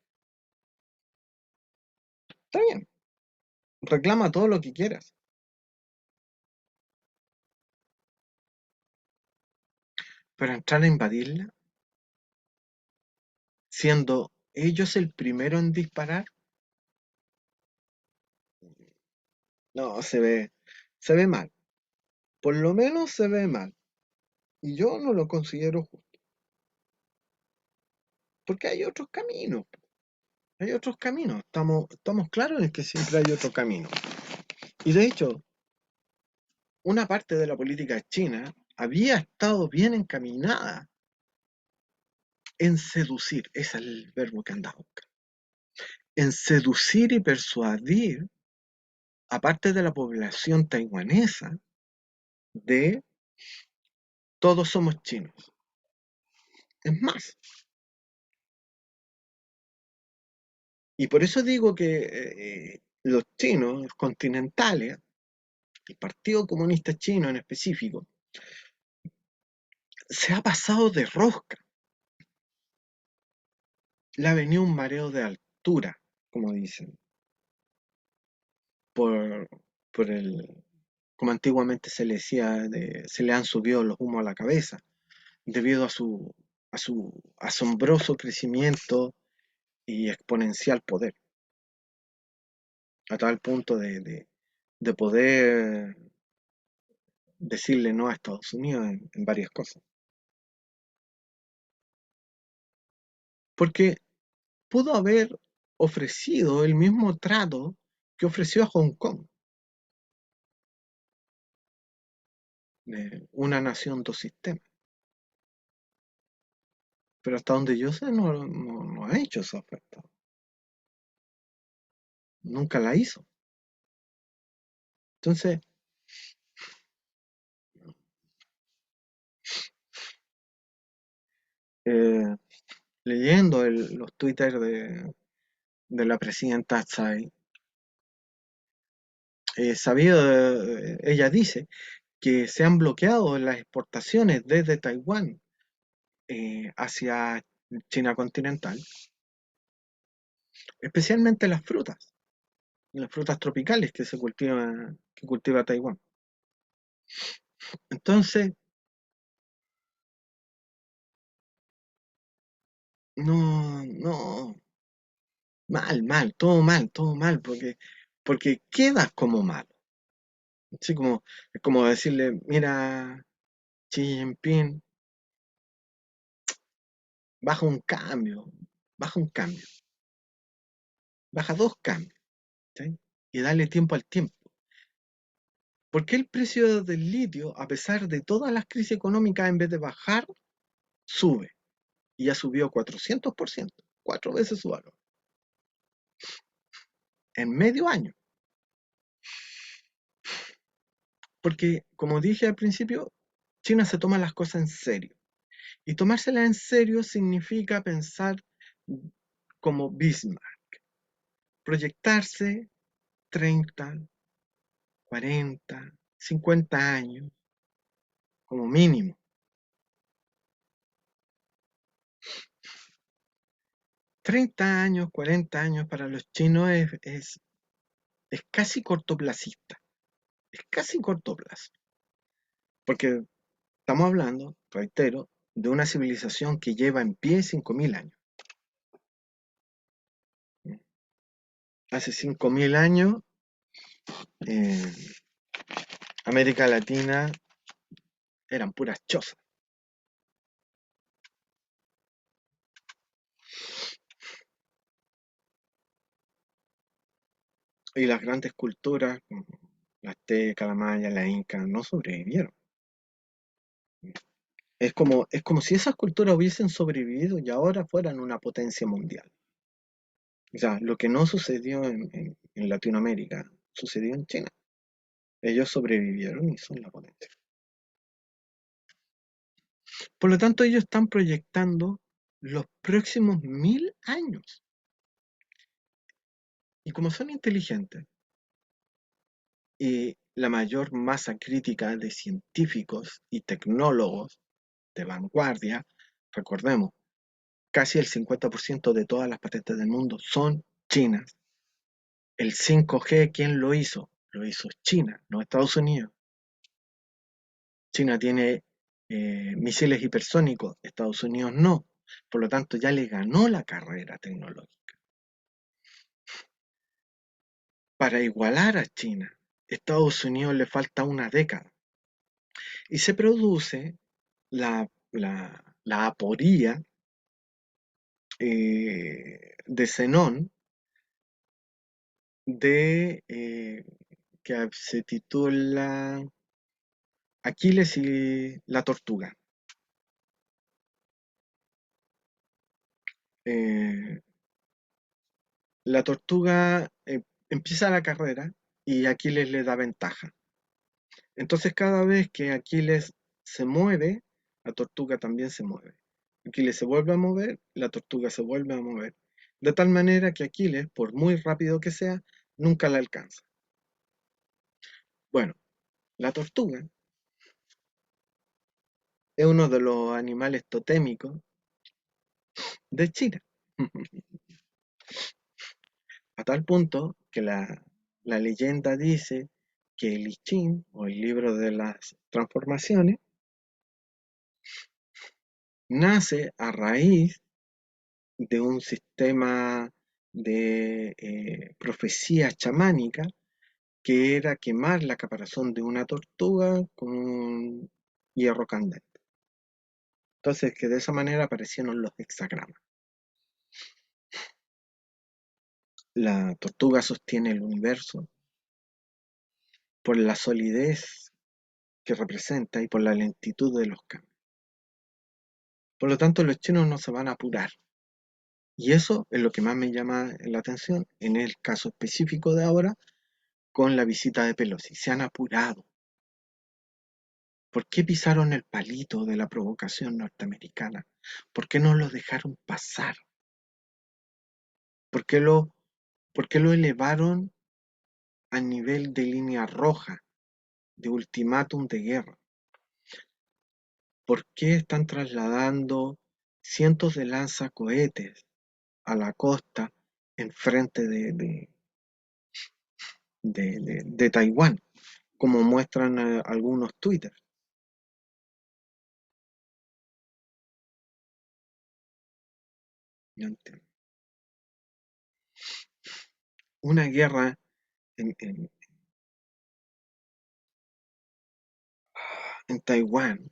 Está bien, reclama todo lo que quieras, pero entrar a invadirla, siendo ellos el primero en disparar, no, se ve mal. Por lo menos se ve mal. Y yo no lo considero justo. Porque hay otros caminos. Hay otros caminos. Estamos claros en que siempre hay otro camino. Y de hecho, una parte de la política china había estado bien encaminada en seducir. Ese es el verbo que andaba buscando. En seducir y persuadir a parte de la población taiwanesa de todos somos chinos. Es más, y por eso digo que los chinos continentales, el Partido Comunista Chino en específico, se ha pasado de rosca. Le ha venido un mareo de altura, como dicen, por, por el, como antiguamente se le decía, se le han subido los humos a la cabeza, debido a su asombroso crecimiento y exponencial poder, a tal punto de poder decirle no a Estados Unidos en varias cosas. Porque pudo haber ofrecido el mismo trato que ofreció a Hong Kong, una nación, dos sistemas. Pero hasta donde yo sé, no ha hecho esa oferta. Nunca la hizo. Entonces, eh, leyendo los twitters de la presidenta Tsai, ella dice que se han bloqueado las exportaciones desde Taiwán hacia China continental, especialmente las frutas tropicales que cultiva Taiwán. Entonces, no, todo mal, porque quedas como malo. Así como, es como decirle, mira, Xi Jinping, baja un cambio, baja un cambio, baja dos cambios, ¿sí? Y dale tiempo al tiempo. ¿Por qué el precio del litio, a pesar de todas las crisis económicas, en vez de bajar, sube? Y ya subió 400%, cuatro veces su valor, en medio año. Porque, como dije al principio, China se toma las cosas en serio. Y tomárselas en serio significa pensar como Bismarck, proyectarse 30, 40, 50 años como mínimo. 30 años, 40 años para los chinos es casi cortoplacista, es casi corto plazo. Porque estamos hablando, reitero, de una civilización que lleva en pie 5.000 años. Hace 5.000 años, eh, América Latina eran puras chozas. Y las grandes culturas, como la azteca, la maya, la inca, no sobrevivieron. Es como si esas culturas hubiesen sobrevivido y ahora fueran una potencia mundial. O sea, lo que no sucedió en Latinoamérica, sucedió en China. Ellos sobrevivieron y son la potencia. Por lo tanto, ellos están proyectando los próximos 1000 años. Y como son inteligentes y la mayor masa crítica de científicos y tecnólogos de vanguardia, recordemos, casi el 50% de todas las patentes del mundo son chinas. El 5G, ¿quién lo hizo? Lo hizo China, no Estados Unidos. China tiene misiles hipersónicos, Estados Unidos no. Por lo tanto, ya le ganó la carrera tecnológica. Para igualar a China, Estados Unidos le falta una década. Y se produce la aporía de xenón que se titula Aquiles y la tortuga. Eh, la tortuga empieza la carrera y Aquiles le da ventaja. Entonces cada vez que Aquiles se mueve, la tortuga también se mueve. Aquiles se vuelve a mover, la tortuga se vuelve a mover. De tal manera que Aquiles, por muy rápido que sea, nunca la alcanza. Bueno, la tortuga es uno de los animales totémicos de China. A tal punto que la leyenda dice que el I Ching, o el libro de las transformaciones, nace a raíz de un sistema de profecía chamánica que era quemar la caparazón de una tortuga con un hierro candente. Entonces, que de esa manera aparecieron los hexagramas. La tortuga sostiene el universo por la solidez que representa y por la lentitud de los cambios. Por lo tanto, los chinos no se van a apurar. Y eso es lo que más me llama la atención en el caso específico de ahora con la visita de Pelosi. Se han apurado. ¿Por qué pisaron el palito de la provocación norteamericana? ¿Por qué no lo dejaron pasar? ¿Por qué lo elevaron a nivel de línea roja, de ultimátum de guerra? ¿Por qué están trasladando cientos de lanzacohetes a la costa enfrente de Taiwán, como muestran algunos Twitter? No entiendo. Una guerra en Taiwán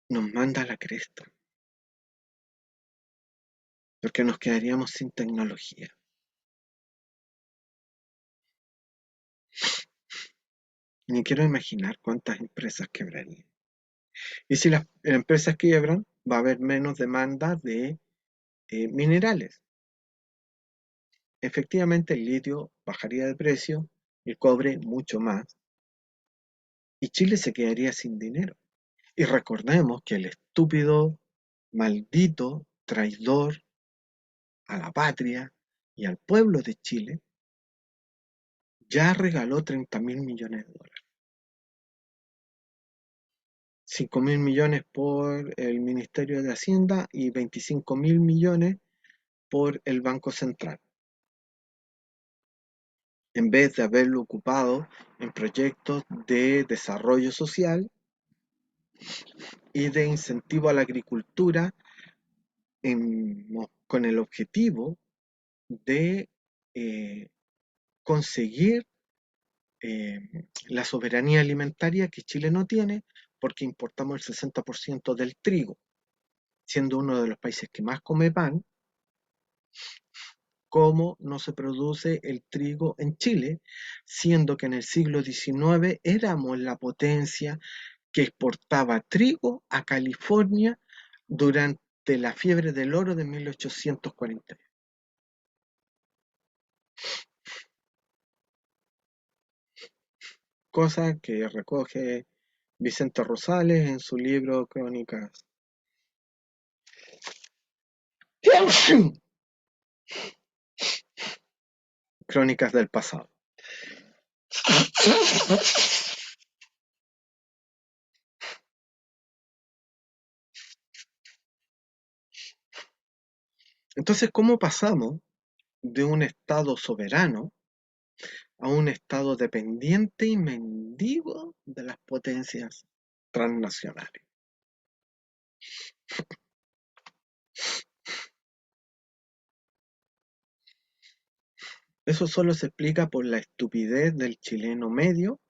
nos manda a la cresta, porque nos quedaríamos sin tecnología. Ni quiero imaginar cuántas empresas quebrarían. Y si las empresas quiebran, va a haber menos demanda de minerales. Efectivamente, el litio bajaría de precio, el cobre mucho más, y Chile se quedaría sin dinero. Y recordemos que el estúpido, maldito, traidor a la patria y al pueblo de Chile ya regaló 30.000 millones de dólares. 5.000 millones por el Ministerio de Hacienda y 25.000 millones por el Banco Central, en vez de haberlo ocupado en proyectos de desarrollo social y de incentivo a la agricultura con el objetivo de eh, conseguir eh, la soberanía alimentaria que Chile no tiene porque importamos el 60% del trigo, siendo uno de los países que más come pan. ¿Cómo no se produce el trigo en Chile, siendo que en el siglo XIX éramos la potencia que exportaba trigo a California durante la fiebre del oro de 1840. Cosa que recoge Vicente Rosales en su libro Crónicas del pasado. Entonces, ¿cómo pasamos de un Estado soberano a un Estado dependiente y mendigo de las potencias transnacionales? Eso solo se explica por la estupidez del chileno medio,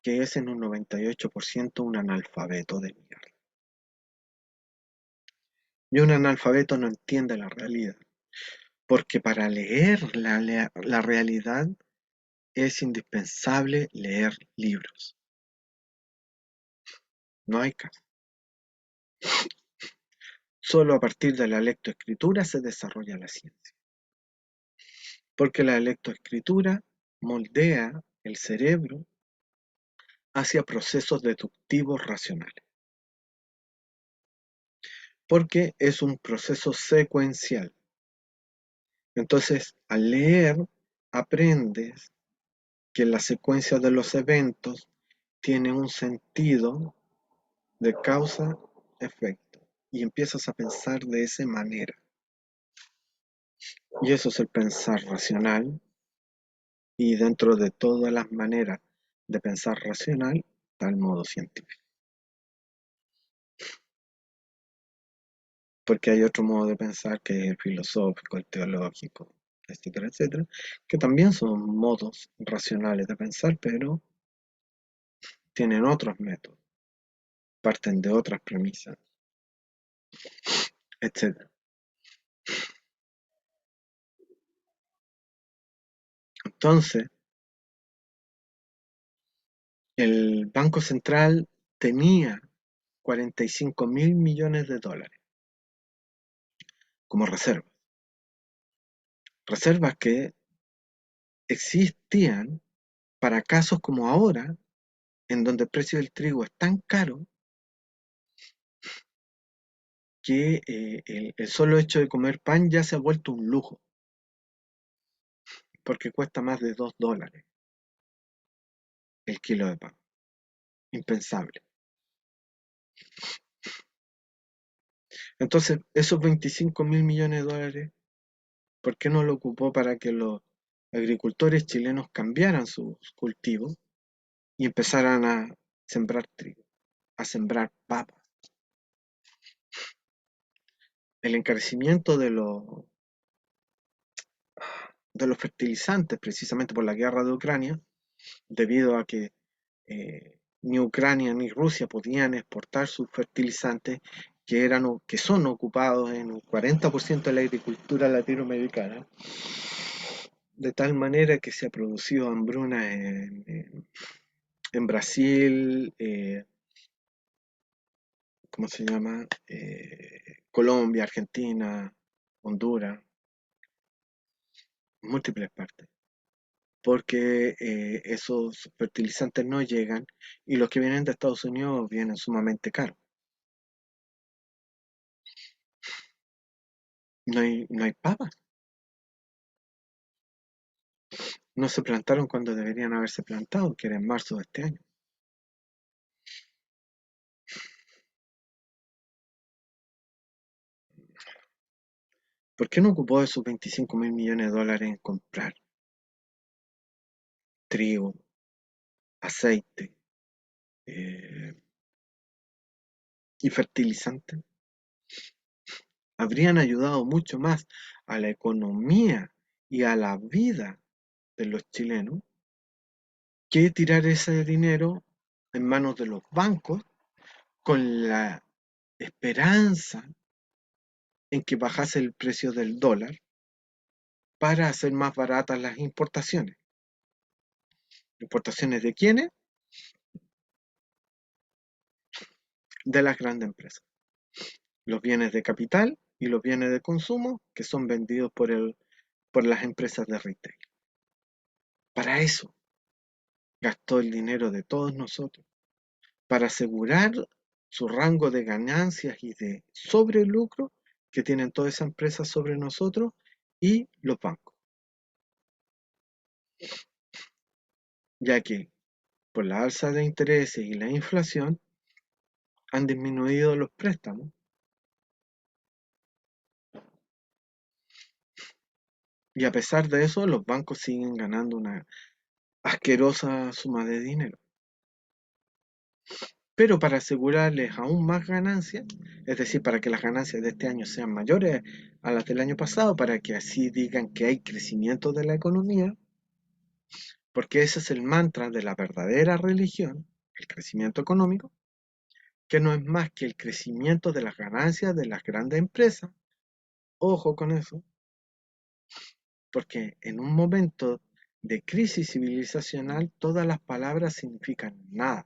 que es en un 98% un analfabeto de mierda. Y un analfabeto no entiende la realidad, porque para leer la realidad es indispensable leer libros. No hay caso. Solo a partir de la lectoescritura se desarrolla la ciencia, porque la lectoescritura moldea el cerebro hacia procesos deductivos racionales, porque es un proceso secuencial. Entonces, al leer, aprendes que la secuencia de los eventos tiene un sentido de causa-efecto y empiezas a pensar de esa manera. Y eso es el pensar racional, y dentro de todas las maneras de pensar racional está el modo científico. Porque hay otro modo de pensar que es el filosófico, el teológico, etcétera, etcétera, que también son modos racionales de pensar, pero tienen otros métodos, parten de otras premisas, etcétera. Entonces, el Banco Central tenía 45.000 millones de dólares como reservas. Reservas que existían para casos como ahora, en donde el precio del trigo es tan caro que el solo hecho de comer pan ya se ha vuelto un lujo, porque cuesta más de $2 el kilo de pan. Impensable. Entonces, esos 25.000 millones de dólares, ¿por qué no lo ocupó para que los agricultores chilenos cambiaran sus cultivos y empezaran a sembrar trigo, a sembrar papa? El encarecimiento de los fertilizantes, precisamente por la guerra de Ucrania, debido a que ni Ucrania ni Rusia podían exportar sus fertilizantes que son ocupados en un 40% de la agricultura latinoamericana, de tal manera que se ha producido hambruna en Brasil, ¿cómo se llama? Colombia, Argentina, Honduras, múltiples partes, porque esos fertilizantes no llegan y los que vienen de Estados Unidos vienen sumamente caros. No hay papas, no se plantaron cuando deberían haberse plantado, que era en marzo de este año. ¿Por qué no ocupó esos 25.000 millones de dólares en comprar trigo, aceite eh, y fertilizante? Habrían ayudado mucho más a la economía y a la vida de los chilenos que tirar ese dinero en manos de los bancos con la esperanza en que bajase el precio del dólar para hacer más baratas las importaciones. ¿Importaciones de quiénes? de las grandes empresas. Los bienes de capital y los bienes de consumo que son vendidos por las empresas de retail. Para eso gastó el dinero de todos nosotros, para asegurar su rango de ganancias y de sobrelucro que tienen todas esas empresas sobre nosotros y los bancos, ya que por la alza de intereses y la inflación han disminuido los préstamos y a pesar de eso los bancos siguen ganando una asquerosa suma de dinero. Pero para asegurarles aún más ganancias, es decir, para que las ganancias de este año sean mayores a las del año pasado, para que así digan que hay crecimiento de la economía, porque ese es el mantra de la verdadera religión, el crecimiento económico, que no es más que el crecimiento de las ganancias de las grandes empresas. Ojo con eso, porque en un momento de crisis civilizacional todas las palabras significan nada,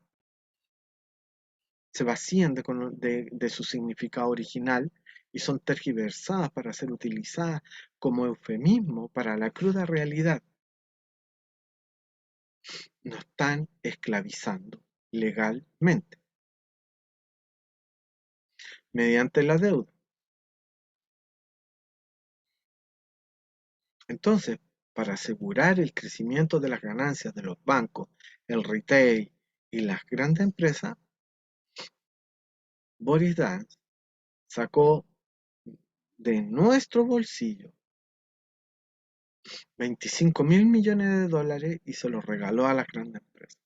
se vacían de su significado original y son tergiversadas para ser utilizadas como eufemismo para la cruda realidad. Nos están esclavizando legalmente mediante la deuda. Entonces, para asegurar el crecimiento de las ganancias de los bancos, el retail y las grandes empresas, Boris Dance sacó de nuestro bolsillo 25.000 millones de dólares y se los regaló a las grandes empresas.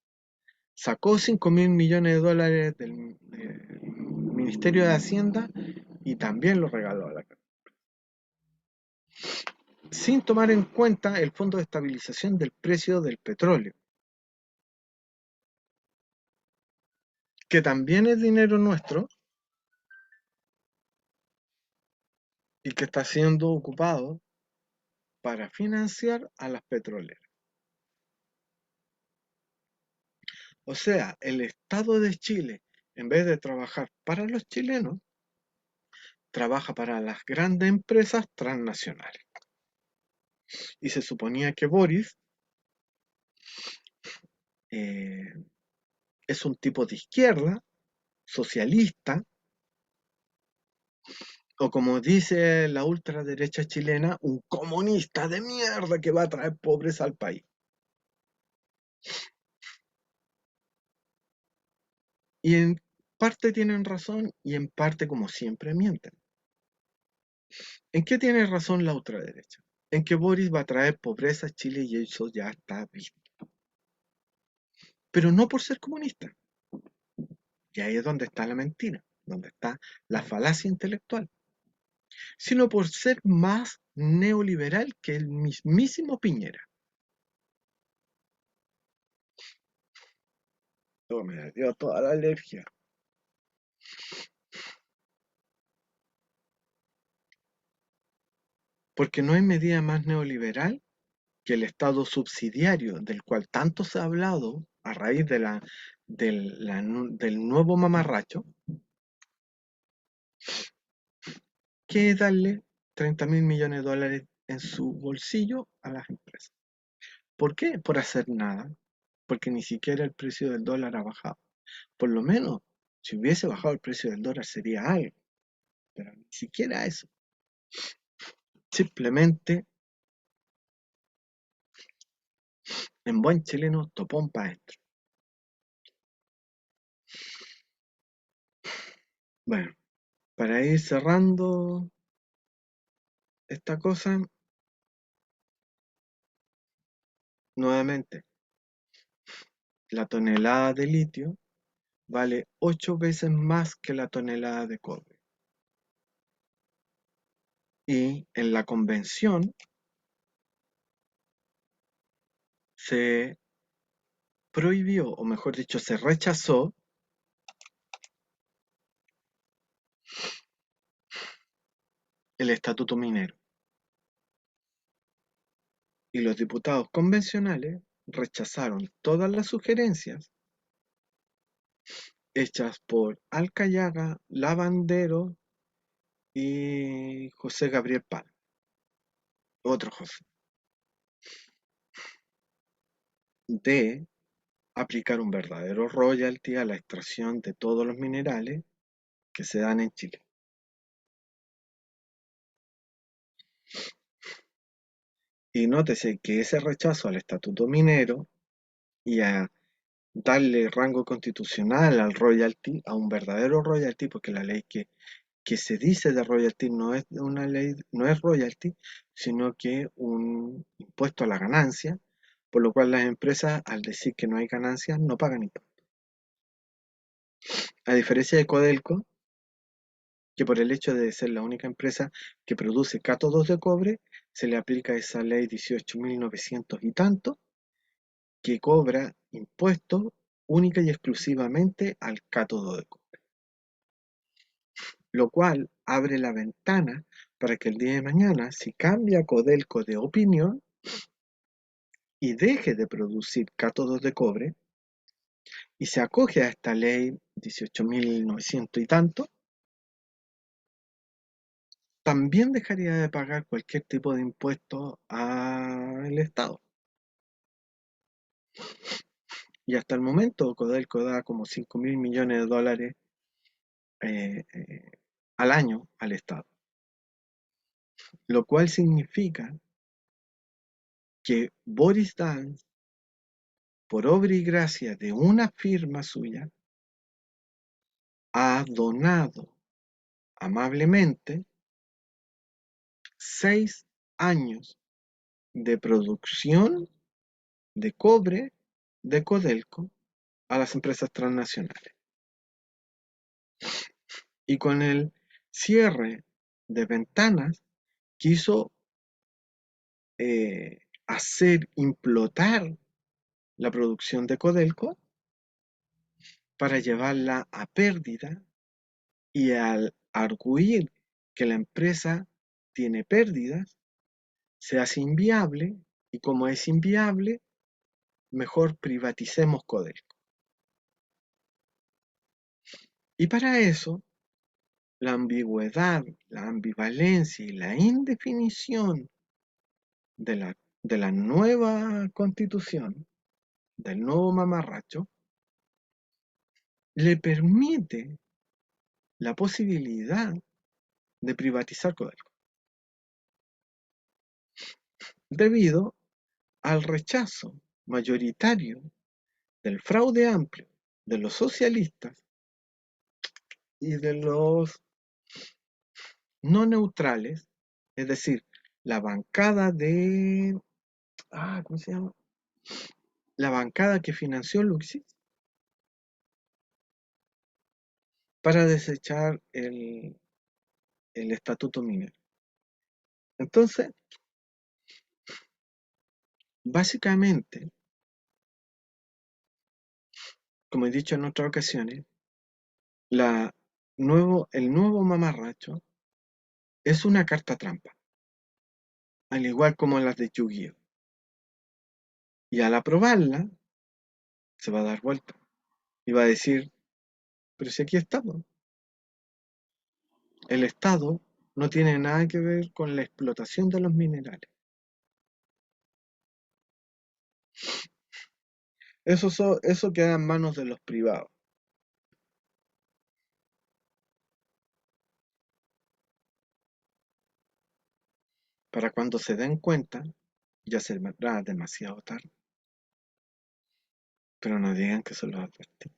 Sacó 5.000 millones de dólares del Ministerio de Hacienda y también lo regaló a la grandes, sin tomar en cuenta el Fondo de Estabilización del Precio del Petróleo, que también es dinero nuestro y que está siendo ocupado para financiar a las petroleras. O sea, el Estado de Chile, en vez de trabajar para los chilenos, trabaja para las grandes empresas transnacionales. Y se suponía que Boris eh, es un tipo de izquierda, socialista, o como dice la ultraderecha chilena, un comunista de mierda que va a traer pobreza al país. Y en parte tienen razón y en parte, como siempre, mienten. ¿En qué tiene razón la ultraderecha? En que Boris va a traer pobreza a Chile y eso ya está visto. Pero no por ser comunista. Y ahí es donde está la mentira, donde está la falacia intelectual. Sino por ser más neoliberal que el mismísimo Piñera. Oh, me dio toda la alergia. Porque no hay medida más neoliberal que el Estado subsidiario, del cual tanto se ha hablado a raíz del nuevo mamarracho, que es darle 30.000 millones de dólares en su bolsillo a las empresas. ¿Por qué? Por hacer nada. Porque ni siquiera el precio del dólar ha bajado. Por lo menos, si hubiese bajado el precio del dólar sería algo, pero ni siquiera eso. Simplemente, en buen chileno, topón para adentro. Bueno, para ir cerrando esta cosa, nuevamente, la tonelada de litio vale 8 veces más que la tonelada de cobre. Y en la convención se prohibió, o mejor dicho, se rechazó el estatuto minero. Y los diputados convencionales rechazaron todas las sugerencias hechas por Alcayaga, Lavandero y José Gabriel Pal, otro José, de aplicar un verdadero royalty a la extracción de todos los minerales que se dan en Chile. Y nótese que ese rechazo al estatuto minero y a darle rango constitucional al royalty, a un verdadero royalty, porque la ley que se dice de royalty no es una ley, no es royalty, sino que un impuesto a la ganancia, por lo cual las empresas, al decir que no hay ganancias, no pagan impuestos. A diferencia de Codelco, que por el hecho de ser la única empresa que produce cátodos de cobre, se le aplica esa ley 18.900 y tanto, que cobra impuestos única y exclusivamente al cátodo de cobre, lo cual abre la ventana para que el día de mañana, si cambia Codelco de opinión y deje de producir cátodos de cobre y se acoge a esta ley 18.900 y tanto, también dejaría de pagar cualquier tipo de impuesto al Estado. Y hasta el momento Codelco da como 5.000 millones de dólares eh, eh, al año al Estado, lo cual significa que Boris Dance, por obra y gracia de una firma suya, ha donado amablemente 6 años de producción de cobre de Codelco a las empresas transnacionales. Y con el cierre de ventanas quiso hacer implotar la producción de Codelco para llevarla a pérdida, y al arguir que la empresa tiene pérdidas, se hace inviable, y como es inviable, mejor privaticemos Codelco. Y para eso, la ambigüedad, la ambivalencia y la indefinición de la nueva constitución, del nuevo mamarracho, le permite la posibilidad de privatizar Codelco, debido al rechazo mayoritario del fraude amplio de los socialistas y de los no neutrales, es decir, la bancada de... ¿cómo se llama? La bancada que financió Luxis para desechar el estatuto minero. Entonces, básicamente, como he dicho en otras ocasiones, el nuevo mamarracho es una carta trampa, al igual como las de Yu-Gi-Oh! Y al aprobarla, se va a dar vuelta y va a decir, pero si aquí estamos, el Estado no tiene nada que ver con la explotación de los minerales. Eso queda en manos de los privados. Para cuando se den cuenta, ya será demasiado tarde. Pero no digan que se los advertí.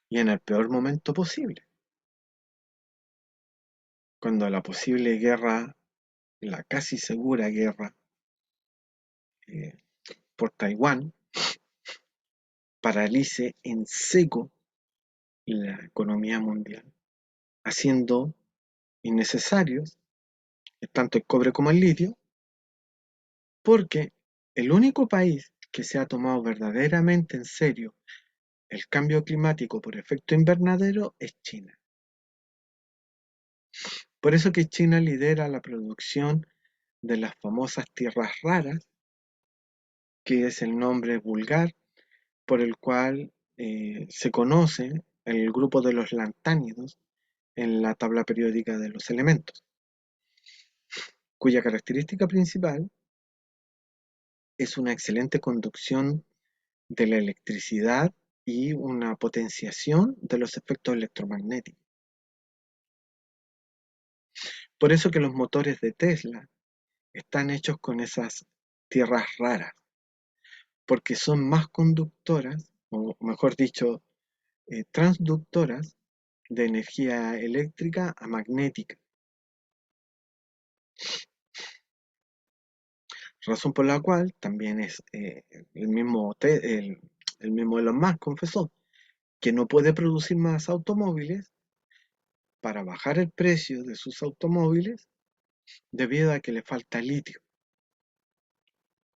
Y en el peor momento posible, cuando la posible guerra, la casi segura guerra eh, por Taiwán, paralice en seco la economía mundial, haciendo innecesarios tanto el cobre como el litio, porque el único país que se ha tomado verdaderamente en serio el cambio climático por efecto invernadero es China. Por eso que China lidera la producción de las famosas tierras raras, que es el nombre vulgar por el cual se conoce el grupo de los lantánidos en la tabla periódica de los elementos, cuya característica principal es una excelente conducción de la electricidad y una potenciación de los efectos electromagnéticos. Por eso que los motores de Tesla están hechos con esas tierras raras, porque son más conductoras, o mejor dicho, transductoras de energía eléctrica a magnética, razón por la cual también es el mismo Elon Musk confesó que no puede producir más automóviles para bajar el precio de sus automóviles debido a que le falta litio.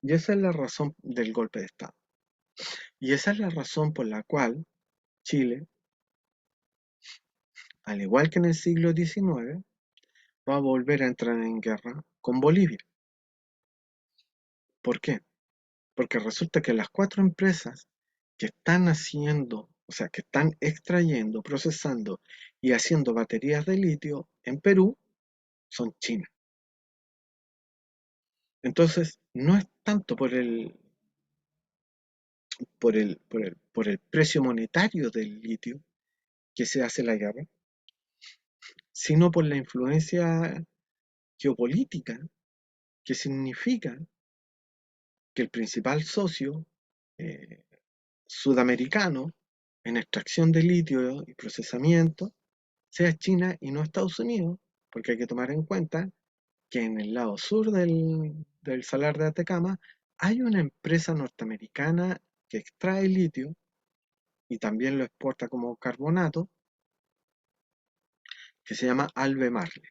Y esa es la razón del golpe de Estado. Y esa es la razón por la cual Chile, al igual que en el siglo XIX, va a volver a entrar en guerra con Bolivia. ¿Por qué? Porque resulta que las cuatro empresas que están haciendo, o sea, que están extrayendo, procesando y haciendo baterías de litio en Perú son chinas. Entonces, no es tanto por el precio monetario del litio que se hace la guerra, sino por la influencia geopolítica que significa que el principal socio eh, sudamericano en extracción de litio y procesamiento sea China y no Estados Unidos, porque hay que tomar en cuenta que en el lado sur del Salar de Atacama hay una empresa norteamericana que extrae litio y también lo exporta como carbonato, que se llama Albemarle,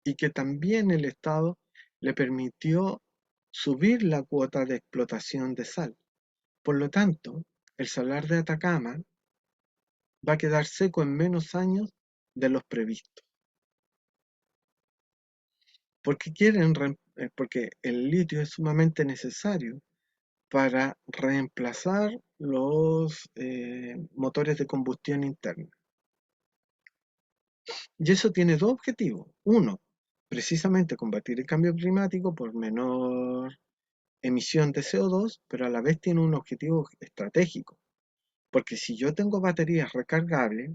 y que también el Estado le permitió subir la cuota de explotación de sal. Por lo tanto, el Salar de Atacama va a quedar seco en menos años de los previstos. Porque el litio es sumamente necesario para reemplazar los motores de combustión interna. Y eso tiene dos objetivos. Uno, precisamente combatir el cambio climático por menor emisión de CO2, pero a la vez tiene un objetivo estratégico. Porque si yo tengo baterías recargables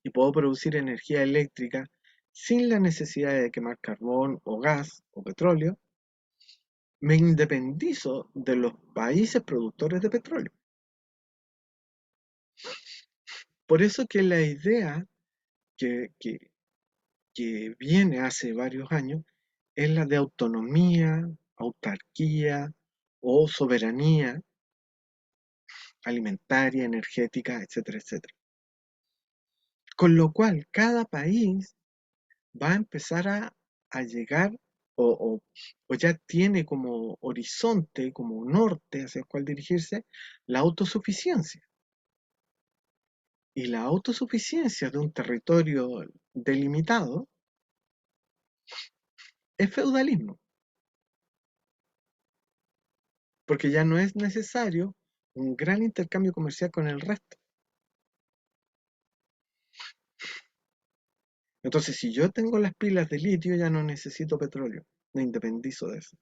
y puedo producir energía eléctrica sin la necesidad de quemar carbón o gas o petróleo, me independizo de los países productores de petróleo. Por eso que la idea que, que, que viene hace varios años es la de autonomía, autarquía o soberanía alimentaria, energética, etcétera, etcétera. Con lo cual, cada país va a empezar a llegar o, o- o ya tiene como horizonte, como norte hacia el cual dirigirse, la autosuficiencia. Y la autosuficiencia de un territorio delimitado es feudalismo, porque ya no es necesario un gran intercambio comercial con el resto. Entonces, si yo tengo las pilas de litio, ya no necesito petróleo, me independizo de eso.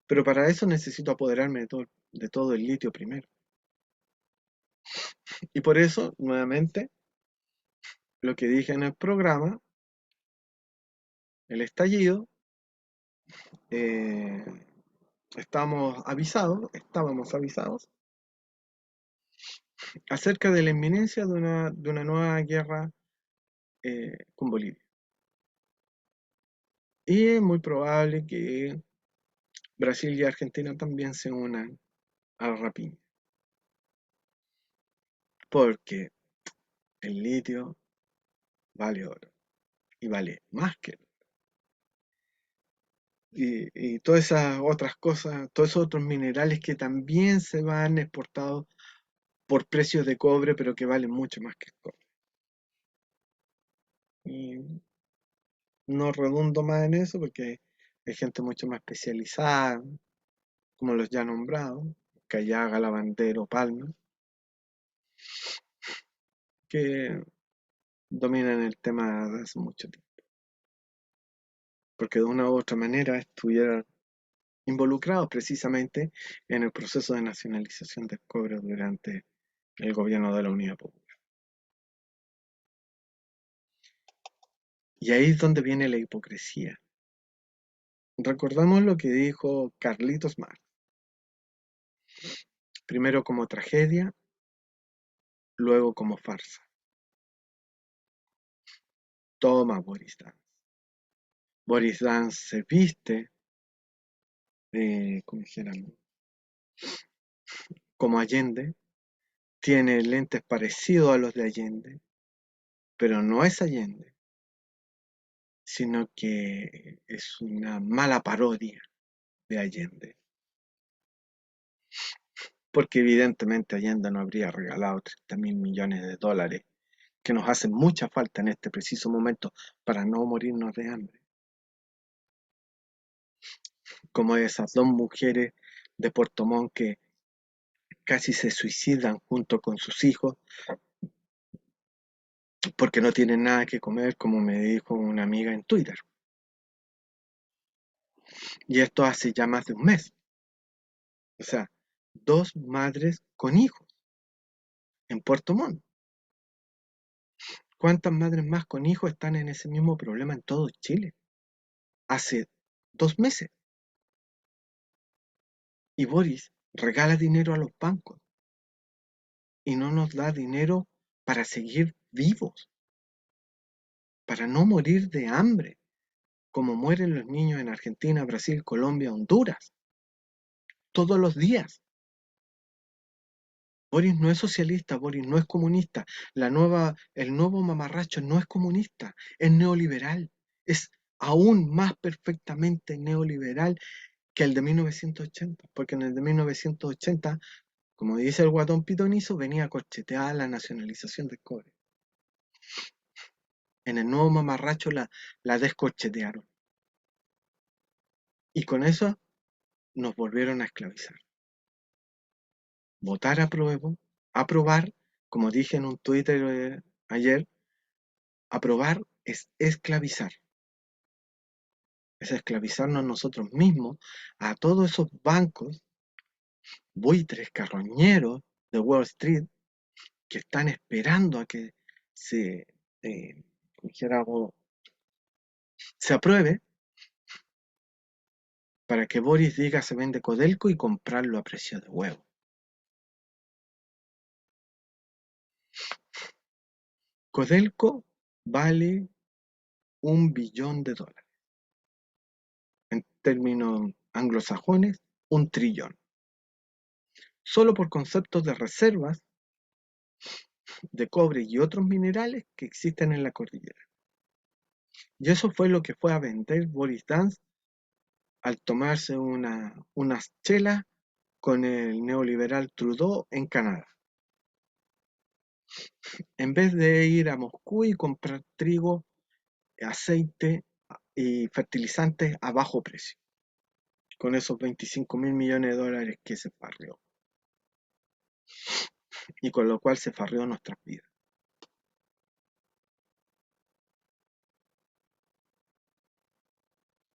Pero para eso necesito apoderarme de todo el litio primero. Y por eso, nuevamente, lo que dije en el programa, el estallido, eh, estábamos avisados acerca de la inminencia de una nueva guerra con Bolivia. Y es muy probable que Brasil y Argentina también se unan a la rapiña, porque el litio vale oro y vale más que oro. Y todas esas otras cosas, todos esos otros minerales que también se van exportados por precios de cobre, pero que valen mucho más que el cobre. Y no redundo más en eso porque hay gente mucho más especializada, como los ya nombrados, Callaga, Lavandero, Palma, que dominan el tema de hace mucho tiempo, porque de una u otra manera estuvieron involucrados precisamente en el proceso de nacionalización del cobre durante el gobierno de la Unidad Popular. Y ahí es donde viene la hipocresía. Recordamos lo que dijo Carlitos Marx, primero como tragedia, luego como farsa. Toma Boris Dance. Boris Dance se viste, como dijéramos, como Allende, tiene lentes parecidos a los de Allende, pero no es Allende, sino que es una mala parodia de Allende. Porque evidentemente Allende no habría regalado 30.000 millones de dólares que nos hacen mucha falta en este preciso momento para no morirnos de hambre. Como esas dos mujeres de Puerto Montt que casi se suicidan junto con sus hijos porque no tienen nada que comer, como me dijo una amiga en Twitter. Y esto hace ya más de un mes. O sea, dos madres con hijos en Puerto Montt. ¿Cuántas madres más con hijos están en ese mismo problema en todo Chile? Hace 2 meses. Y Boris regala dinero a los bancos y no nos da dinero para seguir vivos, para no morir de hambre, como mueren los niños en Argentina, Brasil, Colombia, Honduras, todos los días. Boris no es socialista, Boris no es comunista, el nuevo mamarracho no es comunista, es neoliberal, es aún más perfectamente neoliberal que el de 1980, porque en el de 1980, como dice el guatón pitonizo, venía corcheteada la nacionalización del cobre. En el nuevo mamarracho la descorchetearon. Y con eso nos volvieron a esclavizar. Votar aprobar, como dije en un Twitter ayer, aprobar es esclavizar. Es esclavizarnos nosotros mismos a todos esos bancos, buitres, carroñeros de Wall Street, que están esperando a que se, eh, se apruebe para que Boris diga se vende Codelco y comprarlo a precio de huevo. Codelco vale $1 billón. En términos anglosajones, 1 trillón. Solo por conceptos de reservas de cobre y otros minerales que existen en la cordillera. Y eso fue lo que fue a vender Boris Dance al tomarse unas chelas con el neoliberal Trudeau en Canadá. En vez de ir a Moscú y comprar trigo, aceite y fertilizantes a bajo precio, con esos 25.000 millones de dólares que se farrió, y con lo cual se farrió nuestras vidas.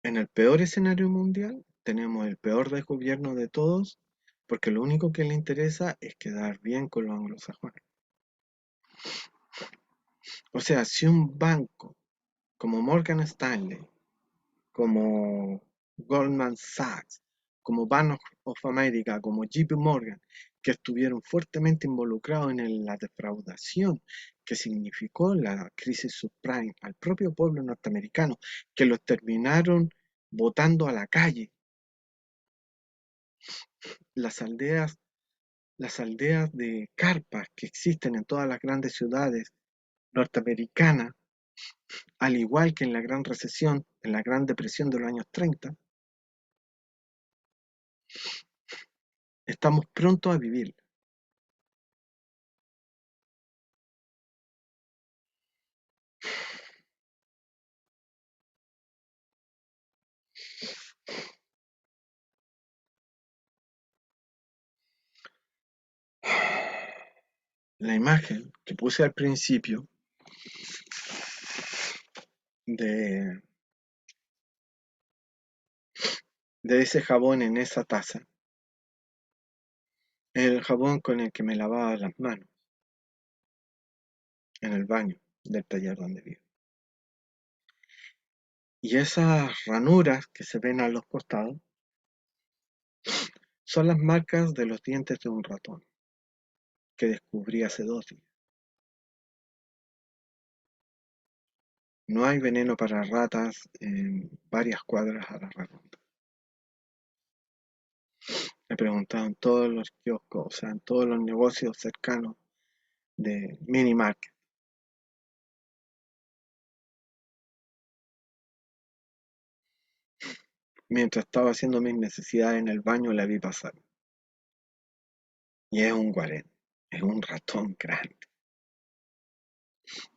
En el peor escenario mundial, tenemos el peor desgobierno de todos, porque lo único que le interesa es quedar bien con los anglosajones. O sea, si un banco como Morgan Stanley, como Goldman Sachs, como Bank of America, como JP Morgan, que estuvieron fuertemente involucrados en la defraudación que significó la crisis subprime al propio pueblo norteamericano, que los terminaron botando a la calle. Las aldeas, las aldeas de carpas que existen en todas las grandes ciudades norteamericanas, al igual que en la Gran Recesión, en la Gran Depresión de los años 30, estamos prontos a vivir. La imagen que puse al principio de, de ese jabón en esa taza es el jabón con el que me lavaba las manos en el baño del taller donde vivo. Y esas ranuras que se ven a los costados son las marcas de los dientes de un ratón que descubrí hace 2 días. No hay veneno para ratas en varias cuadras a la redonda. He preguntado en todos los kioscos, o sea, en todos los negocios cercanos de mini market. Mientras estaba haciendo mis necesidades en el baño la vi pasar. Y es un guarén, es un ratón grande.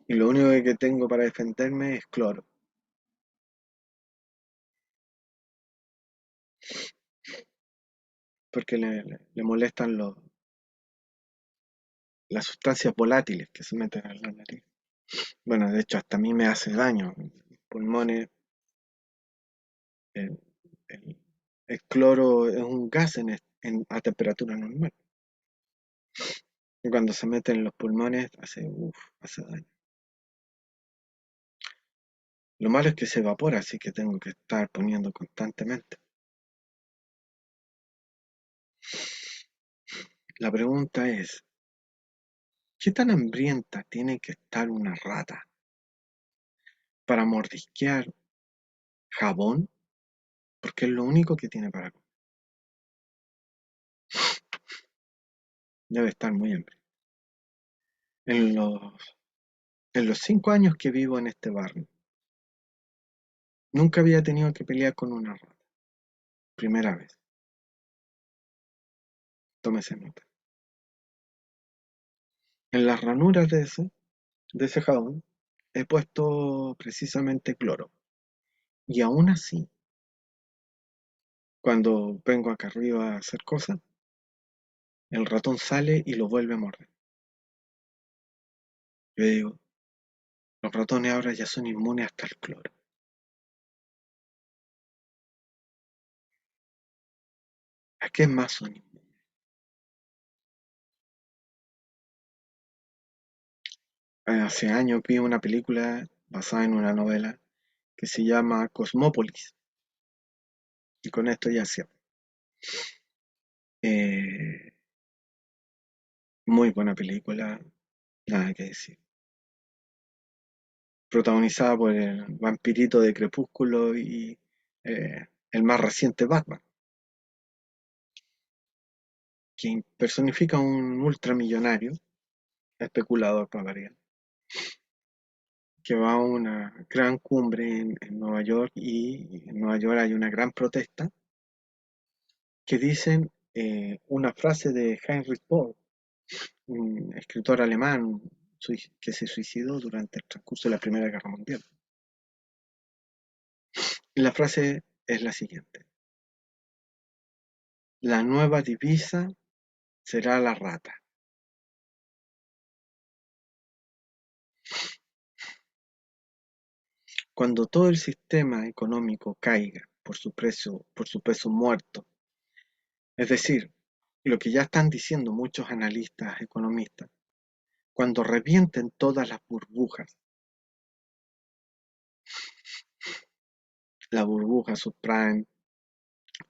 Y lo único que tengo para defenderme es cloro, porque le molestan las sustancias volátiles que se meten en la nariz. Bueno, de hecho, hasta a mí me hace daño. Mis pulmones, el, el- el cloro es un gas a temperatura normal. Y cuando se mete en los pulmones, hace daño. Lo malo es que se evapora, así que tengo que estar poniendo constantemente. La pregunta es, ¿qué tan hambrienta tiene que estar una rata para mordisquear jabón? Porque es lo único que tiene para comer. Debe estar muy hambrienta. En los, en los 5 años que vivo en este barrio, nunca había tenido que pelear con una rata. Primera vez. Tómese nota. En las ranuras de ese jabón he puesto precisamente cloro. Y aún así, cuando vengo acá arriba a hacer cosas, el ratón sale y lo vuelve a morder. Yo digo, los ratones ahora ya son inmunes hasta el cloro. ¿A qué más son inmunes? Hace años vi una película basada en una novela que se llama Cosmópolis. Y con esto ya cierro. Eh, Muy buena película, nada que decir. Protagonizada por el vampirito de Crepúsculo y el más reciente Batman, quien personifica a un ultramillonario, especulador para variar, que va a una gran cumbre en Nueva York y en Nueva York hay una gran protesta que dicen una frase de Heinrich Böll, un escritor alemán que se suicidó durante el transcurso de la Primera Guerra Mundial. Y la frase es la siguiente: la nueva divisa será la rata. Cuando todo el sistema económico caiga por su peso muerto, es decir, lo que ya están diciendo muchos analistas economistas, cuando revienten todas las burbujas, la burbuja subprime,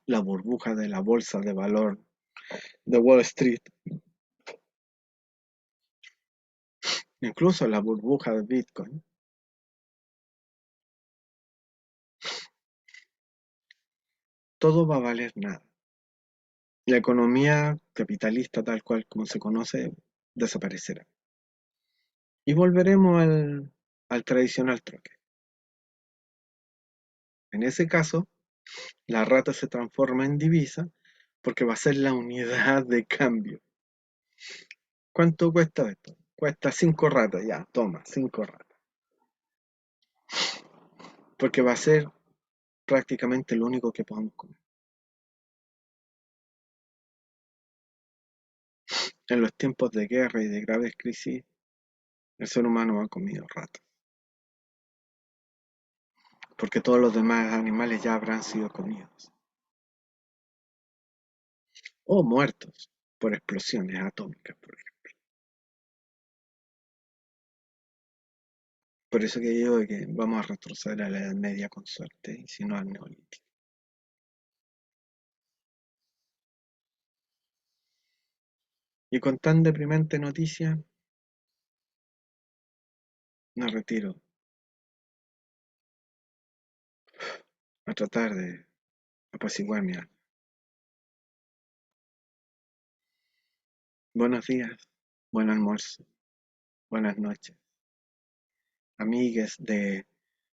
la burbuja de la bolsa de valor de Wall Street, incluso la burbuja de Bitcoin, todo va a valer nada. La economía capitalista tal cual como se conoce desaparecerá. Y volveremos al tradicional troque. En ese caso, la rata se transforma en divisa porque va a ser la unidad de cambio. ¿Cuánto cuesta esto? Cuesta 5 ratas, ya, toma, 5 ratas. Porque va a ser prácticamente lo único que podamos comer. En los tiempos de guerra y de graves crisis, el ser humano ha comido ratas, porque todos los demás animales ya habrán sido comidos o muertos por explosiones atómicas, por ejemplo. Por eso que digo que vamos a retroceder a la Edad Media con suerte, y si no al Neolítico. Y con tan deprimente noticia, me retiro a tratar de apaciguar mi alma. Buenos días, buen almuerzo, buenas noches, amigues de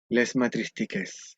Les Matristiques.